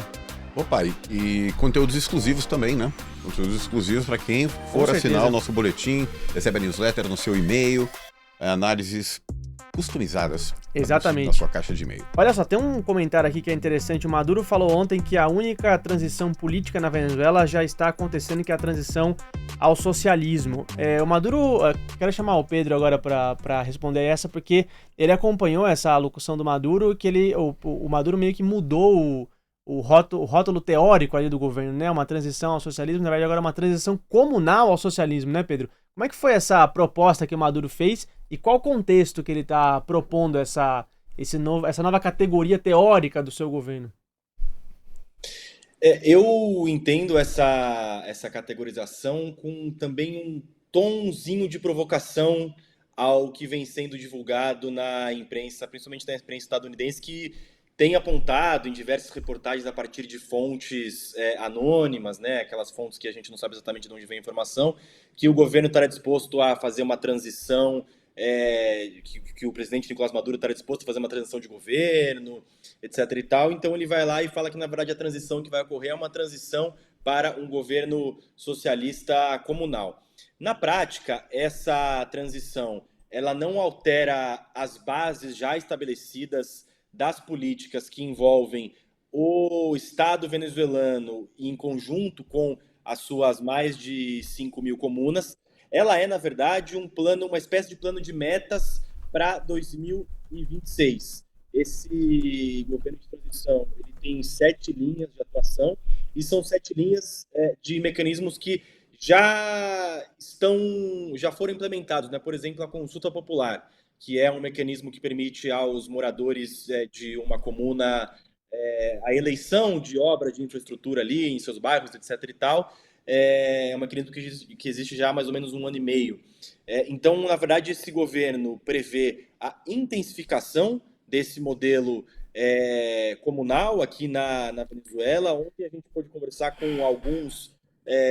Opa, e conteúdos exclusivos também, né? Conteúdos exclusivos para quem for assinar o nosso boletim, recebe a newsletter no seu e-mail, análises customizadas. Exatamente. Na sua caixa de e-mail. Olha só, tem um comentário aqui que é interessante. O Maduro falou ontem que a única transição política na Venezuela já está acontecendo, que é a transição ao socialismo. O Maduro, quero chamar o Pedro agora para responder essa, porque ele acompanhou essa alocução do Maduro, que o Maduro meio que mudou o rótulo teórico ali do governo, né? Uma transição ao socialismo, na verdade agora é uma transição comunal ao socialismo, né, Pedro? Como é que foi essa proposta que o Maduro fez e qual o contexto que ele está propondo essa nova categoria teórica do seu governo? Eu entendo essa categorização com também um tonzinho de provocação ao que vem sendo divulgado na imprensa, principalmente na imprensa estadunidense, que tem apontado em diversas reportagens a partir de fontes anônimas, né, aquelas fontes que a gente não sabe exatamente de onde vem a informação, que o governo estará disposto a fazer uma transição, que o presidente Nicolás Maduro estará disposto a fazer uma transição de governo, etc. e tal. Então ele vai lá e fala que, na verdade, a transição que vai ocorrer é uma transição para um governo socialista comunal. Na prática, essa transição ela não altera as bases já estabelecidas das políticas que envolvem o Estado venezuelano em conjunto com as suas mais de 5.000 comunas. Ela é, na verdade, uma espécie de plano de metas para 2026. Esse governo de transição ele tem 7 linhas de atuação e são 7 linhas de mecanismos que já foram implementados, né? Por exemplo, a consulta popular, que é um mecanismo que permite aos moradores de uma comuna a eleição de obra de infraestrutura ali em seus bairros, etc. e tal. É um mecanismo que existe já há mais ou menos 1 ano e meio. Então, na verdade, esse governo prevê a intensificação desse modelo comunal aqui na Venezuela. Ontem a gente pôde conversar com alguns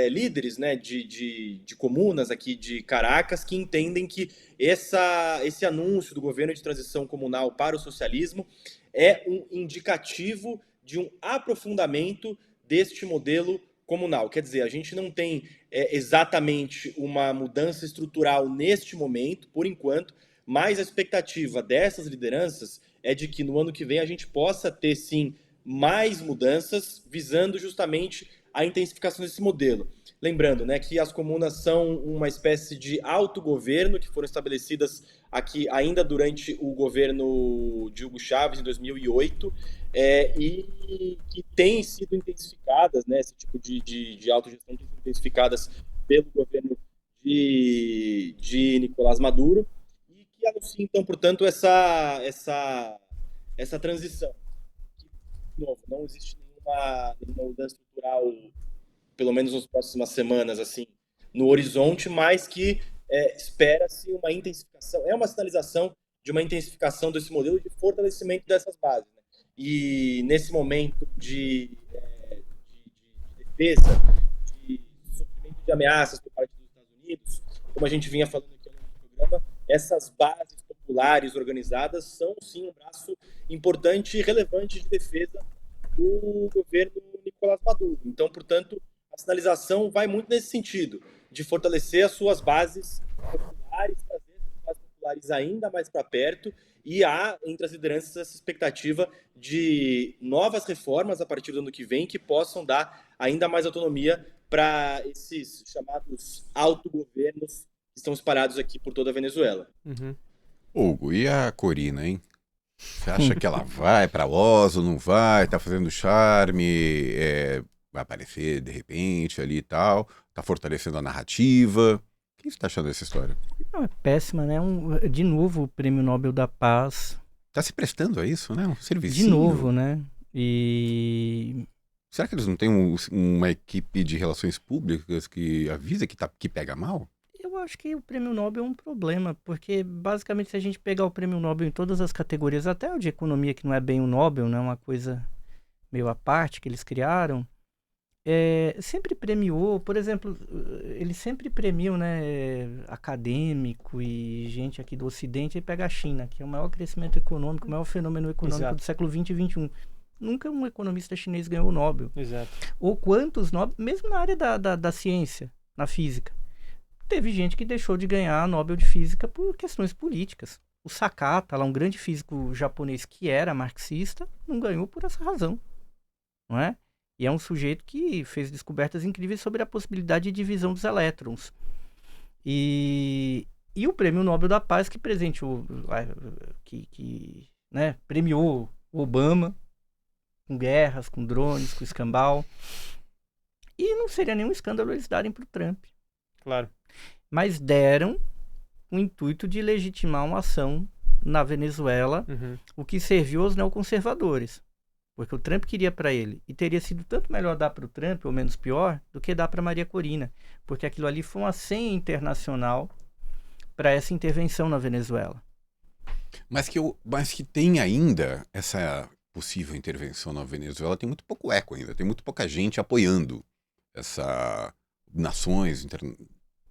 líderes, né, de comunas aqui de Caracas que entendem que esse anúncio do governo de transição comunal para o socialismo é um indicativo de um aprofundamento deste modelo comunal. Quer dizer, a gente não tem exatamente uma mudança estrutural neste momento, por enquanto, mas a expectativa dessas lideranças é de que no ano que vem a gente possa ter, sim, mais mudanças visando justamente a intensificação desse modelo. Lembrando, né, que as comunas são uma espécie de autogoverno que foram estabelecidas aqui ainda durante o governo de Hugo Chávez, em 2008, e que têm sido intensificadas, né, esse tipo de autogestão tem sido intensificadas pelo governo de Nicolás Maduro, e que anuncia, então, portanto, essa transição. De novo, não existe nenhuma mudança estrutural, pelo menos nas próximas semanas, assim, no horizonte, mas que espera-se uma intensificação, uma sinalização de uma intensificação desse modelo de fortalecimento dessas bases, né? E nesse momento de defesa, de sofrimento de ameaças por parte dos Estados Unidos, como a gente vinha falando aqui no programa, essas bases populares organizadas são, sim, um braço importante e relevante de defesa do governo Nicolás Maduro. Então, portanto, a sinalização vai muito nesse sentido, de fortalecer as suas bases populares, trazer as bases populares ainda mais para perto, e há, entre as lideranças, essa expectativa de novas reformas a partir do ano que vem que possam dar ainda mais autonomia para esses chamados autogovernos que estão espalhados aqui por toda a Venezuela. Uhum. Hugo, e a Corina, hein? Você acha que ela vai para Oslo, não vai? Tá fazendo charme? vai aparecer de repente ali e tal, tá fortalecendo a narrativa. O que você tá achando dessa história? Não, é péssima, né? De novo, o Prêmio Nobel da Paz. Tá se prestando a isso, né? Um serviço. De novo, né? E será que eles não têm uma equipe de relações públicas que avisa que pega mal? eu acho que o Prêmio Nobel é um problema, porque basicamente se a gente pegar o Prêmio Nobel em todas as categorias, até o de economia, que não é bem o Nobel, né? Uma coisa meio à parte que eles criaram, sempre premiou, por exemplo, eles sempre premiam, né, acadêmico e gente aqui do Ocidente, e pega a China, que é o maior crescimento econômico, o maior fenômeno econômico Exato. do século XX e XXI. Nunca um economista chinês ganhou o Nobel. Exato. Ou quantos Nobel, mesmo na área da ciência, na física. Teve gente que deixou de ganhar Nobel de Física por questões políticas. O Sakata, lá um grande físico japonês que era marxista, não ganhou por essa razão, não é? E é um sujeito que fez descobertas incríveis sobre a possibilidade de divisão dos elétrons. E o Prêmio Nobel da Paz que presenteou, né, premiou o Obama com guerras, com drones, com escambau. E não seria nenhum escândalo eles darem para o Trump. Claro. Mas deram o intuito de legitimar uma ação na Venezuela, o que serviu aos neoconservadores. Porque o Trump queria para ele. E teria sido tanto melhor dar para o Trump, ou menos pior, do que dar para Maria Corina. Porque aquilo ali foi uma senha internacional para essa intervenção na Venezuela. Mas que tem ainda essa possível intervenção na Venezuela, tem muito pouco eco ainda. Tem muito pouca gente apoiando essa nações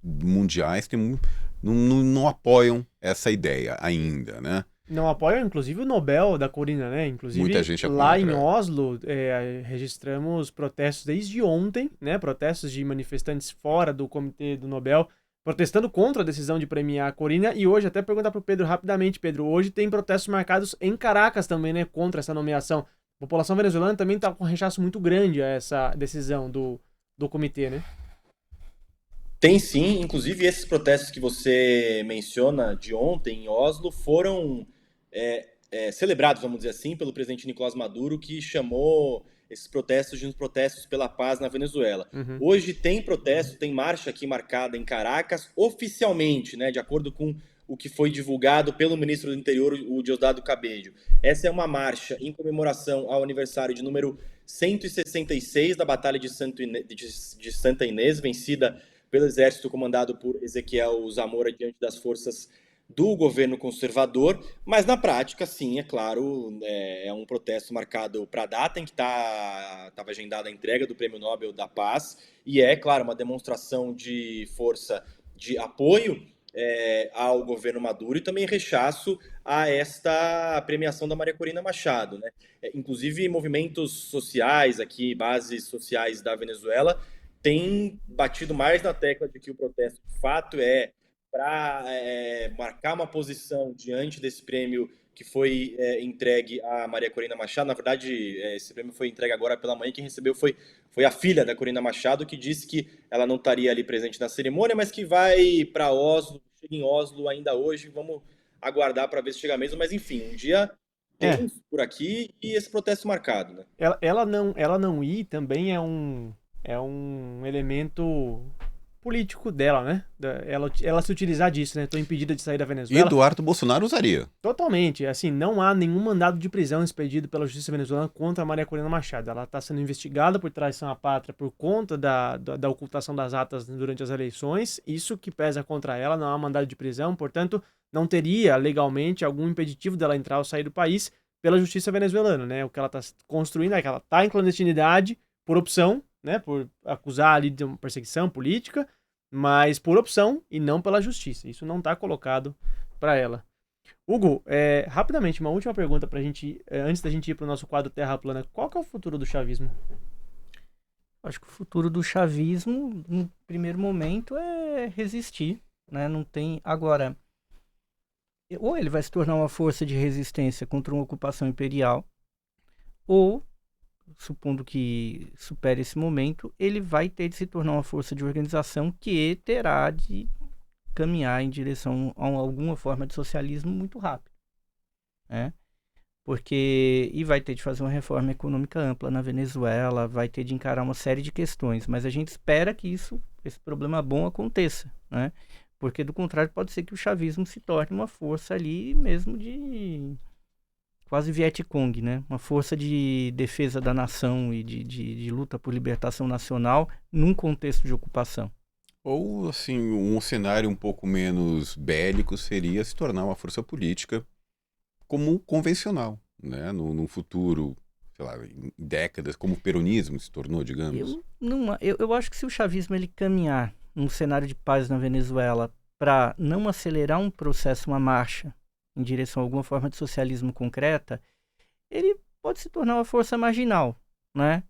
mundiais que não apoiam essa ideia ainda, né? Não apoiam, inclusive, o Nobel da Corina, né? Inclusive, Muita gente lá apoia, em Oslo, registramos protestos desde ontem, né? Protestos de manifestantes fora do Comitê do Nobel, protestando contra a decisão de premiar a Corina. E hoje, até perguntar para o Pedro rapidamente, Pedro, hoje tem protestos marcados em Caracas também, né? Contra essa nomeação. A população venezuelana também está com um rechaço muito grande a essa decisão do comitê, né? Tem sim, inclusive esses protestos que você menciona de ontem em Oslo foram celebrados, vamos dizer assim, pelo presidente Nicolás Maduro, que chamou esses protestos de uns protestos pela paz na Venezuela. Hoje tem protesto, tem marcha aqui marcada em Caracas, oficialmente, né, de acordo com o que foi divulgado pelo ministro do Interior, o Diosdado Cabello. Essa é uma marcha em comemoração ao aniversário de número 166 da Batalha de Santa Inês, vencida pelo exército comandado por Ezequiel Zamora diante das forças do governo conservador, mas na prática, sim, é claro, é um protesto marcado para a data em que estava agendada a entrega do Prêmio Nobel da Paz, e é, claro, uma demonstração de força de apoio ao governo Maduro e também rechaço a esta premiação da Maria Corina Machado, né? Inclusive, movimentos sociais aqui, bases sociais da Venezuela, tem batido mais na tecla de que o protesto, de fato, é para marcar uma posição diante desse prêmio que foi entregue a Maria Corina Machado. Na verdade, esse prêmio foi entregue agora pela manhã. Quem recebeu foi a filha da Corina Machado, que disse que ela não estaria ali presente na cerimônia, mas que vai para Oslo, chega em Oslo ainda hoje. Vamos aguardar para ver se chega mesmo. Mas, enfim, um dia tem por aqui e esse protesto marcado, né? Ela não ir também é um elemento político dela, né? Ela se utilizar disso, né? Tô impedida de sair da E Venezuela. Eduardo Bolsonaro usaria. Totalmente. Assim, não há nenhum mandado de prisão expedido pela justiça venezuelana contra a Maria Corina Machado. Ela está sendo investigada por traição à pátria por conta da ocultação das atas durante as eleições. Isso que pesa contra ela, não há mandado de prisão. Portanto, não teria legalmente algum impeditivo dela entrar ou sair do país pela justiça venezuelana, né? O que ela está construindo é que ela está em clandestinidade por opção, né, por acusar ali de uma perseguição política, mas por opção e não pela justiça. Isso não está colocado para ela. Hugo, rapidamente, uma última pergunta pra gente, antes da gente ir pro nosso quadro Terra Plana. Qual que é o futuro do chavismo? Acho que o futuro do chavismo, no primeiro momento, é resistir, né? Não tem... Agora, ou ele vai se tornar uma força de resistência contra uma ocupação imperial, ou, supondo que supere esse momento, ele vai ter de se tornar uma força de organização que terá de caminhar em direção a alguma forma de socialismo muito rápido, né? E vai ter de fazer uma reforma econômica ampla na Venezuela, vai ter de encarar uma série de questões, mas a gente espera que esse problema bom aconteça, né? Porque do contrário pode ser que o chavismo se torne uma força ali mesmo de quase Vietcong, né? Uma força de defesa da nação e de luta por libertação nacional num contexto de ocupação. Ou, assim, um cenário um pouco menos bélico seria se tornar uma força política como convencional, né? No futuro, sei lá, em décadas, como o peronismo se tornou, digamos. Eu acho que se o chavismo ele caminhar num cenário de paz na Venezuela para não acelerar um processo, uma marcha em direção a alguma forma de socialismo concreta, ele pode se tornar uma força marginal, né?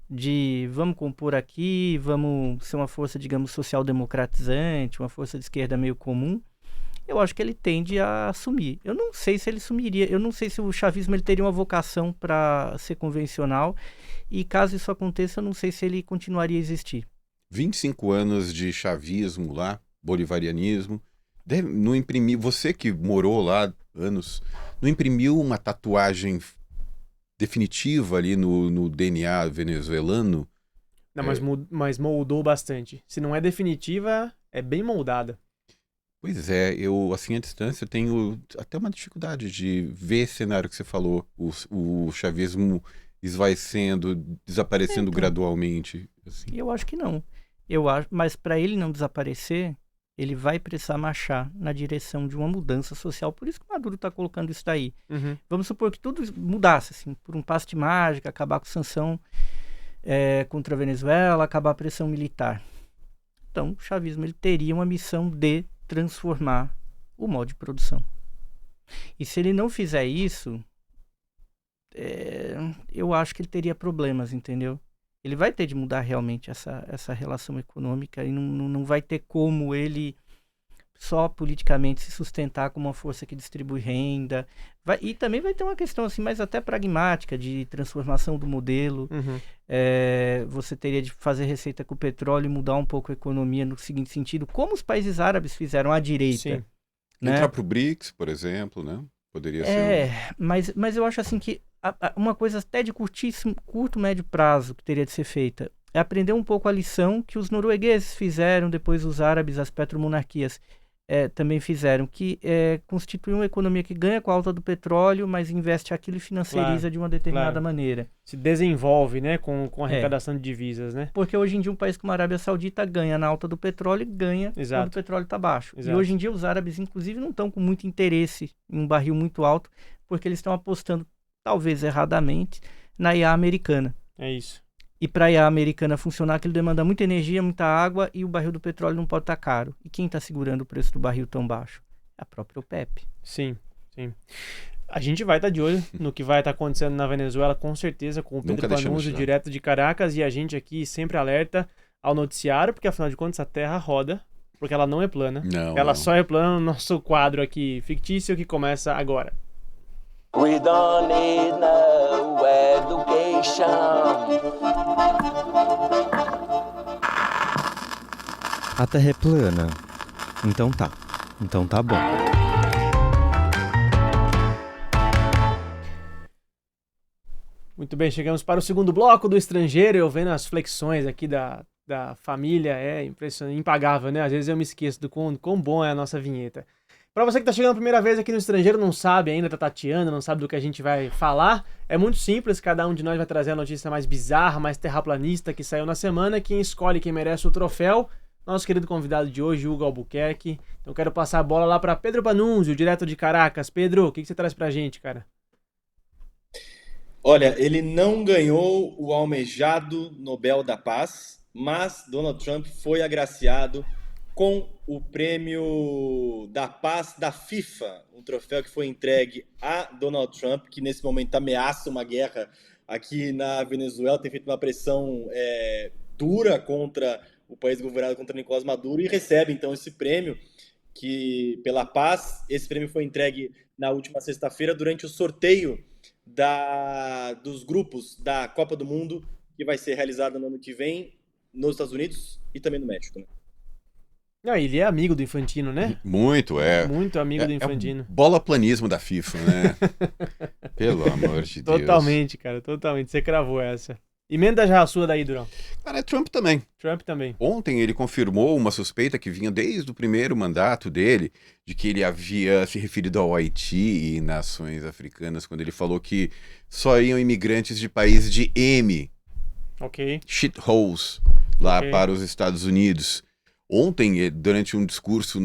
De vamos compor aqui, vamos ser uma força, digamos, social-democratizante, uma força de esquerda meio comum. Eu acho que ele tende a assumir. Eu não sei se ele sumiria, eu não sei se o chavismo ele teria uma vocação para ser convencional, e caso isso aconteça, eu não sei se ele continuaria a existir. 25 anos de chavismo lá, bolivarianismo, não imprimiu, você que morou lá anos, não imprimiu uma tatuagem definitiva ali no DNA venezuelano? Não, mas moldou bastante. Se não é definitiva, é bem moldada. Pois é, eu, assim, à distância, eu tenho até uma dificuldade de ver esse cenário que você falou, o chavismo esvaecendo, desaparecendo gradualmente. Assim. Eu acho que não. Mas para ele não desaparecer, ele vai precisar marchar na direção de uma mudança social. Por isso que o Maduro está colocando isso daí. Uhum. Vamos supor que tudo mudasse, assim, por um passe de mágica, acabar com sanção contra a Venezuela, acabar a pressão militar. Então, o chavismo ele teria uma missão de transformar o modo de produção. E se ele não fizer isso, eu acho que ele teria problemas, entendeu? Ele vai ter de mudar realmente essa relação econômica e não vai ter como ele só politicamente se sustentar como uma força que distribui renda. E também vai ter uma questão assim, mais até pragmática de transformação do modelo. Uhum. Você teria de fazer receita com o petróleo e mudar um pouco a economia no seguinte sentido, como os países árabes fizeram à direita. Sim. Né? Entrar pro BRICS, por exemplo, né? Poderia ser. Mas eu acho assim que uma coisa até de curto, médio prazo que teria de ser feita é aprender um pouco a lição que os noruegueses fizeram, depois os árabes, as petromonarquias também fizeram, que constitui uma economia que ganha com a alta do petróleo, mas investe aquilo e financiariza de uma determinada maneira. Se desenvolve, né, com a arrecadação de divisas, né? Porque hoje em dia um país como a Arábia Saudita ganha na alta do petróleo e ganha quando o petróleo está baixo. Exato. E hoje em dia os árabes, inclusive, não estão com muito interesse em um barril muito alto, porque eles estão apostando, talvez erradamente, na IA americana. É isso. E para a IA americana funcionar, aquilo demanda muita energia, muita água, e o barril do petróleo não pode estar caro. E quem está segurando o preço do barril tão baixo? É a própria OPEP. Sim, sim. A gente vai estar de olho no que vai estar acontecendo na Venezuela, com certeza, com o Pedro Panunzio, direto de Caracas, e a gente aqui sempre alerta ao noticiário, porque afinal de contas a Terra roda, porque ela não é plana. Ela só é plana no nosso quadro aqui fictício que começa agora. We don't need no education. A Terra é plana? Então tá. Então tá bom. Muito bem, chegamos para o segundo bloco do Estrangeiro. Eu vendo as flexões aqui da família, é impressionante, impagável, né? Às vezes eu me esqueço do quão bom é a nossa vinheta. Para você que está chegando a primeira vez aqui no Estrangeiro, não sabe ainda, tá tateando, não sabe do que a gente vai falar, é muito simples, cada um de nós vai trazer a notícia mais bizarra, mais terraplanista que saiu na semana. Quem escolhe quem merece o troféu, nosso querido convidado de hoje, Hugo Albuquerque. Então quero passar a bola lá para Pedro Panunzio, direto de Caracas. Pedro, o que você traz pra gente, cara? Olha, ele não ganhou o almejado Nobel da Paz, mas Donald Trump foi agraciado com o prêmio da paz da FIFA, um troféu que foi entregue a Donald Trump, que nesse momento ameaça uma guerra aqui na Venezuela, tem feito uma pressão dura contra o país governado contra Nicolás Maduro, e recebe então esse prêmio pela paz. Esse prêmio foi entregue na última sexta-feira durante o sorteio dos grupos da Copa do Mundo, que vai ser realizada no ano que vem nos Estados Unidos e também no México, né? Não, ele é amigo do Infantino, né? Muito, Muito amigo do É o Infantino. bola-planismo da FIFA, né? Pelo amor de Deus. Totalmente, cara, totalmente. Você cravou essa. Emenda já a sua daí, Durão. Cara, é Trump também. Trump também. Ontem ele confirmou uma suspeita que vinha desde o primeiro mandato dele, de que ele havia se referido ao Haiti e nações africanas, quando ele falou que só iam imigrantes de países de M, Ok. shitholes, lá Ok. para os Estados Unidos. Ontem, durante um discurso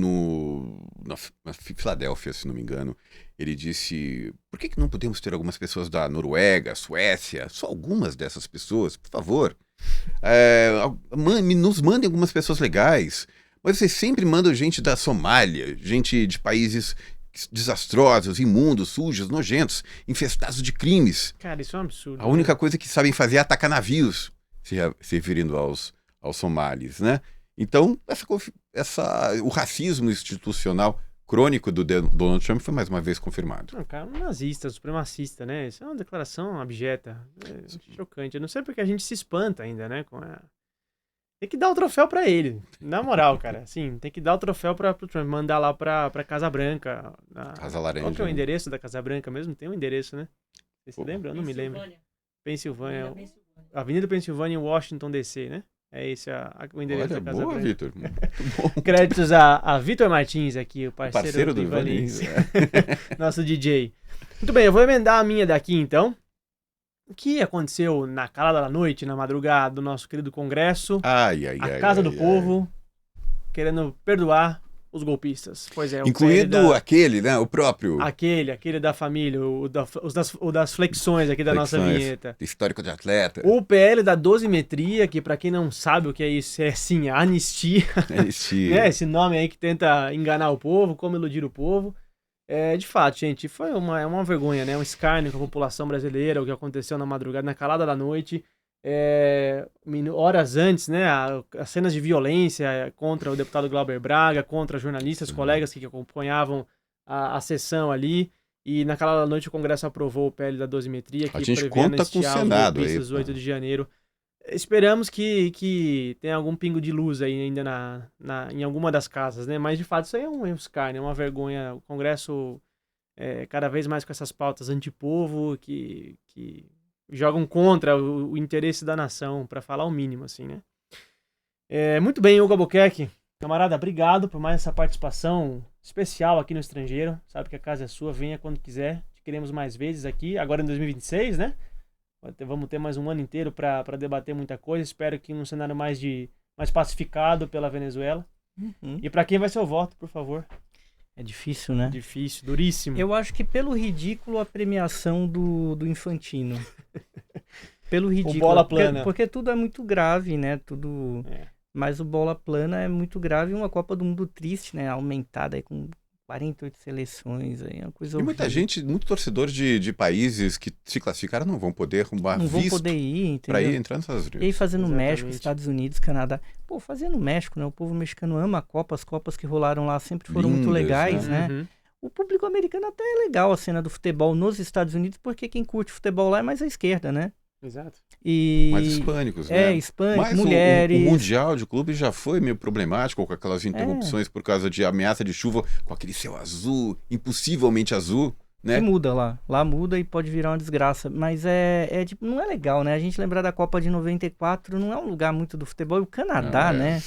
na Filadélfia, se não me engano, ele disse: por que não podemos ter algumas pessoas da Noruega, Suécia, só algumas dessas pessoas, por favor? Nos mandem algumas pessoas legais. Mas vocês sempre mandam gente da Somália, gente de países desastrosos, imundos, sujos, nojentos, infestados de crimes. Cara, isso é um absurdo. A única coisa que sabem fazer é atacar navios, se referindo aos somalis, né? Então, o racismo institucional crônico do Donald Trump foi mais uma vez confirmado. Não, cara, um nazista, supremacista, né? Isso é uma declaração abjeta. É chocante. Eu não sei porque a gente se espanta ainda, né? Tem que dar o troféu pra ele. Na moral, cara. Assim, tem que dar o troféu pro Trump. Mandar lá pra Casa Branca. Casa Laranja. Qual que é o né? endereço da Casa Branca mesmo? Tem um endereço, né? Você se Pô. lembra? Eu não me lembro. Pensilvânia. Pensilvânia. Avenida Pensilvânia em Washington, D.C., né? É esse o endereço Olha, da Casa boa, Branca. Vitor. Muito bom. Créditos a Vitor Martins aqui, o Parceiro do Ivan Ivan Lins. Lins. Nosso DJ. Muito bem, eu vou emendar a minha daqui então. O que aconteceu na calada da noite, na madrugada do nosso querido Congresso, Ai, a Casa do Povo, querendo perdoar os golpistas. Pois é, Incluído aquele, né? O próprio. aquele da família, o das flexões aqui da nossa Flexões. vinheta. Histórico de atleta. O PL da dosimetria, que pra quem não sabe o que é isso, é sim, a anistia. Anistia. Esse nome aí que tenta enganar o povo, como iludir o povo. De fato, gente, foi uma vergonha, né? Um escárnio com a população brasileira, o que aconteceu na madrugada, na calada da noite. Horas antes, né? As cenas de violência contra o deputado Glauber Braga, contra jornalistas, colegas que acompanhavam a sessão ali. E na calada da noite o Congresso aprovou o PL da dosimetria, que A gente prevê conta com o anistiar os Senado golpistas aí, 8 de janeiro. Esperamos que tenha algum pingo de luz aí ainda em alguma das casas, né? Mas de fato isso aí é um escárnio, é uma vergonha. O Congresso cada vez mais com essas pautas antipovo que jogam contra o interesse da nação, para falar o mínimo, assim, né? Muito bem, Hugo Albuquerque. Camarada, obrigado por mais essa participação especial aqui no Estrangeiro. Sabe que a casa é sua, venha quando quiser. Te queremos mais vezes aqui, agora em 2026, né? Vamos ter mais um ano inteiro para debater muita coisa. Espero que num cenário mais pacificado pela Venezuela. Uhum. E para quem vai ser o voto, por favor? É difícil, né? Difícil, duríssimo. Eu acho que pelo ridículo a premiação do Infantino. Pelo ridículo. bola plana. Porque tudo é muito grave, né? Tudo. Mas o bola plana é muito grave e uma Copa do Mundo triste, né? Aumentada aí com 48 seleções, aí é uma coisa E muita horrível. gente, muito torcedor de países que se classificaram não vão poder arrumar Não vão visto poder ir, entendeu? para ir entrar nos Estados E aí Unidos. fazendo Exatamente. México, Estados Unidos, Canadá. Pô, fazendo México, né? O povo mexicano ama a Copa, as Copas que rolaram lá sempre foram muito Lindas, legais, né? né? Uhum. O público americano até é legal a cena do futebol nos Estados Unidos, porque quem curte futebol lá é mais a esquerda, né? Exato. E... Mais hispânicos, né? hispânico, Mas mulheres. o Mundial de Clubes já foi meio problemático com aquelas interrupções por causa de ameaça de chuva, com aquele céu azul, impossivelmente azul, né? Que muda lá. Lá muda e pode virar uma desgraça. Mas tipo, não é legal, né? A gente lembrar da Copa de 94 não é um lugar muito do futebol. E o Canadá, Não, é. né?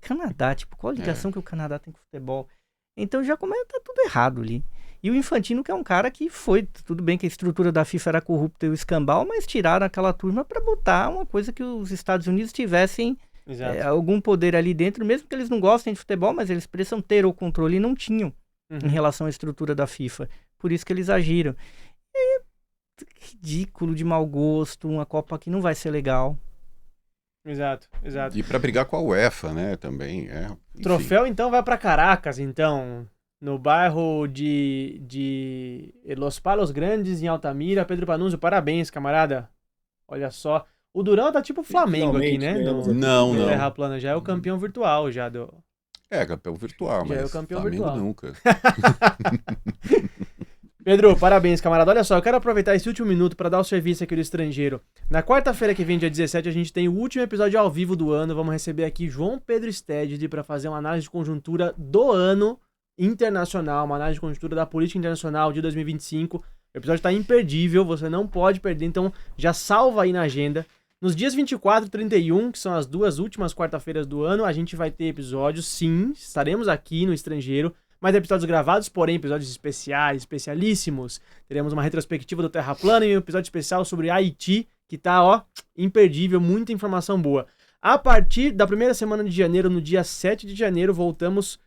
Canadá, tipo, qual a ligação que o Canadá tem com o futebol? Então já começa, tá tudo errado ali. E o Infantino, que é um cara que foi, tudo bem que a estrutura da FIFA era corrupta e o escambau, mas tiraram aquela turma para botar uma coisa que os Estados Unidos tivessem Exato. algum poder ali dentro, mesmo que eles não gostem de futebol, mas eles precisam ter o controle e não tinham em relação à estrutura da FIFA. Por isso que eles agiram. É ridículo, de mau gosto, uma Copa que não vai ser legal. Exato, exato. E para brigar com a UEFA, né? Também enfim. Troféu, então, vai para Caracas, então. No bairro de Los Palos Grandes, em Altamira. Pedro Panunzio, parabéns, camarada. Olha só. O Durão tá tipo Flamengo aqui, né? Finalmente, Não, no não. Terra Plana. Já é o campeão virtual, já do... É, campeão virtual, Já é mas o campeão Flamengo virtual. nunca. Pedro, parabéns, camarada. Olha só, eu quero aproveitar esse último minuto para dar o serviço aqui do Estrangeiro. Na quarta-feira que vem, dia 17, a gente tem o último episódio ao vivo do ano. Vamos receber aqui João Pedro Stedley para fazer uma análise de conjuntura do ano internacional, uma análise de conjuntura da política internacional de 2025. O episódio está imperdível, você não pode perder, então já salva aí na agenda. Nos dias 24 e 31, que são as duas últimas quarta-feiras do ano, a gente vai ter episódios, sim, estaremos aqui no Estrangeiro, mas episódios gravados, porém episódios especiais, especialíssimos. Teremos uma retrospectiva do Terra Plana e um episódio especial sobre Haiti, que tá, ó, imperdível, muita informação boa. A partir da primeira semana de janeiro, no dia 7 de janeiro, voltamos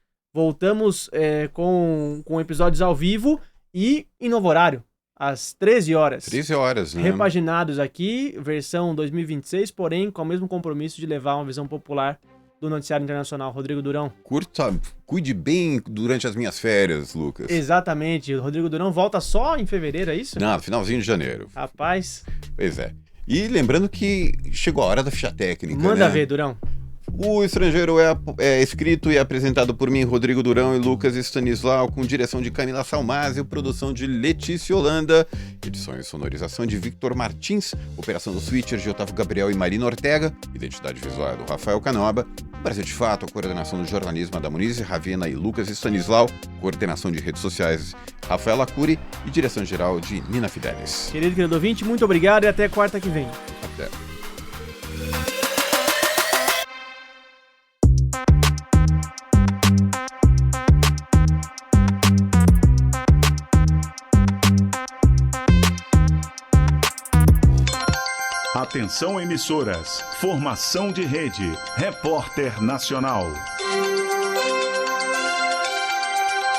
com episódios ao vivo e em novo horário, às 13 horas. 13 horas, né? Repaginados aqui, versão 2026, porém com o mesmo compromisso de levar uma visão popular do noticiário internacional. Rodrigo Durão. Cuide bem durante as minhas férias, Lucas. Exatamente. O Rodrigo Durão volta só em fevereiro, é isso? Não, finalzinho de janeiro. Rapaz. Pois é. E lembrando que chegou a hora da ficha técnica, Manda né? ver, Durão. O Estrangeiro é escrito e apresentado por mim, Rodrigo Durão e Lucas Stanislau, com direção de Camila Salmásio, produção de Letícia Holanda, edição e sonorização de Victor Martins, operação do Switcher de Otávio Gabriel e Marina Ortega, identidade visual do Rafael Canoba, Brasil de Fato, a coordenação do jornalismo da Muniz Ravena e Lucas Stanislau, coordenação de redes sociais Rafael Acuri e direção geral de Nina Fidelis. Querido ouvinte, muito obrigado e até quarta que vem. Até. Atenção emissoras, formação de rede, Repórter Nacional.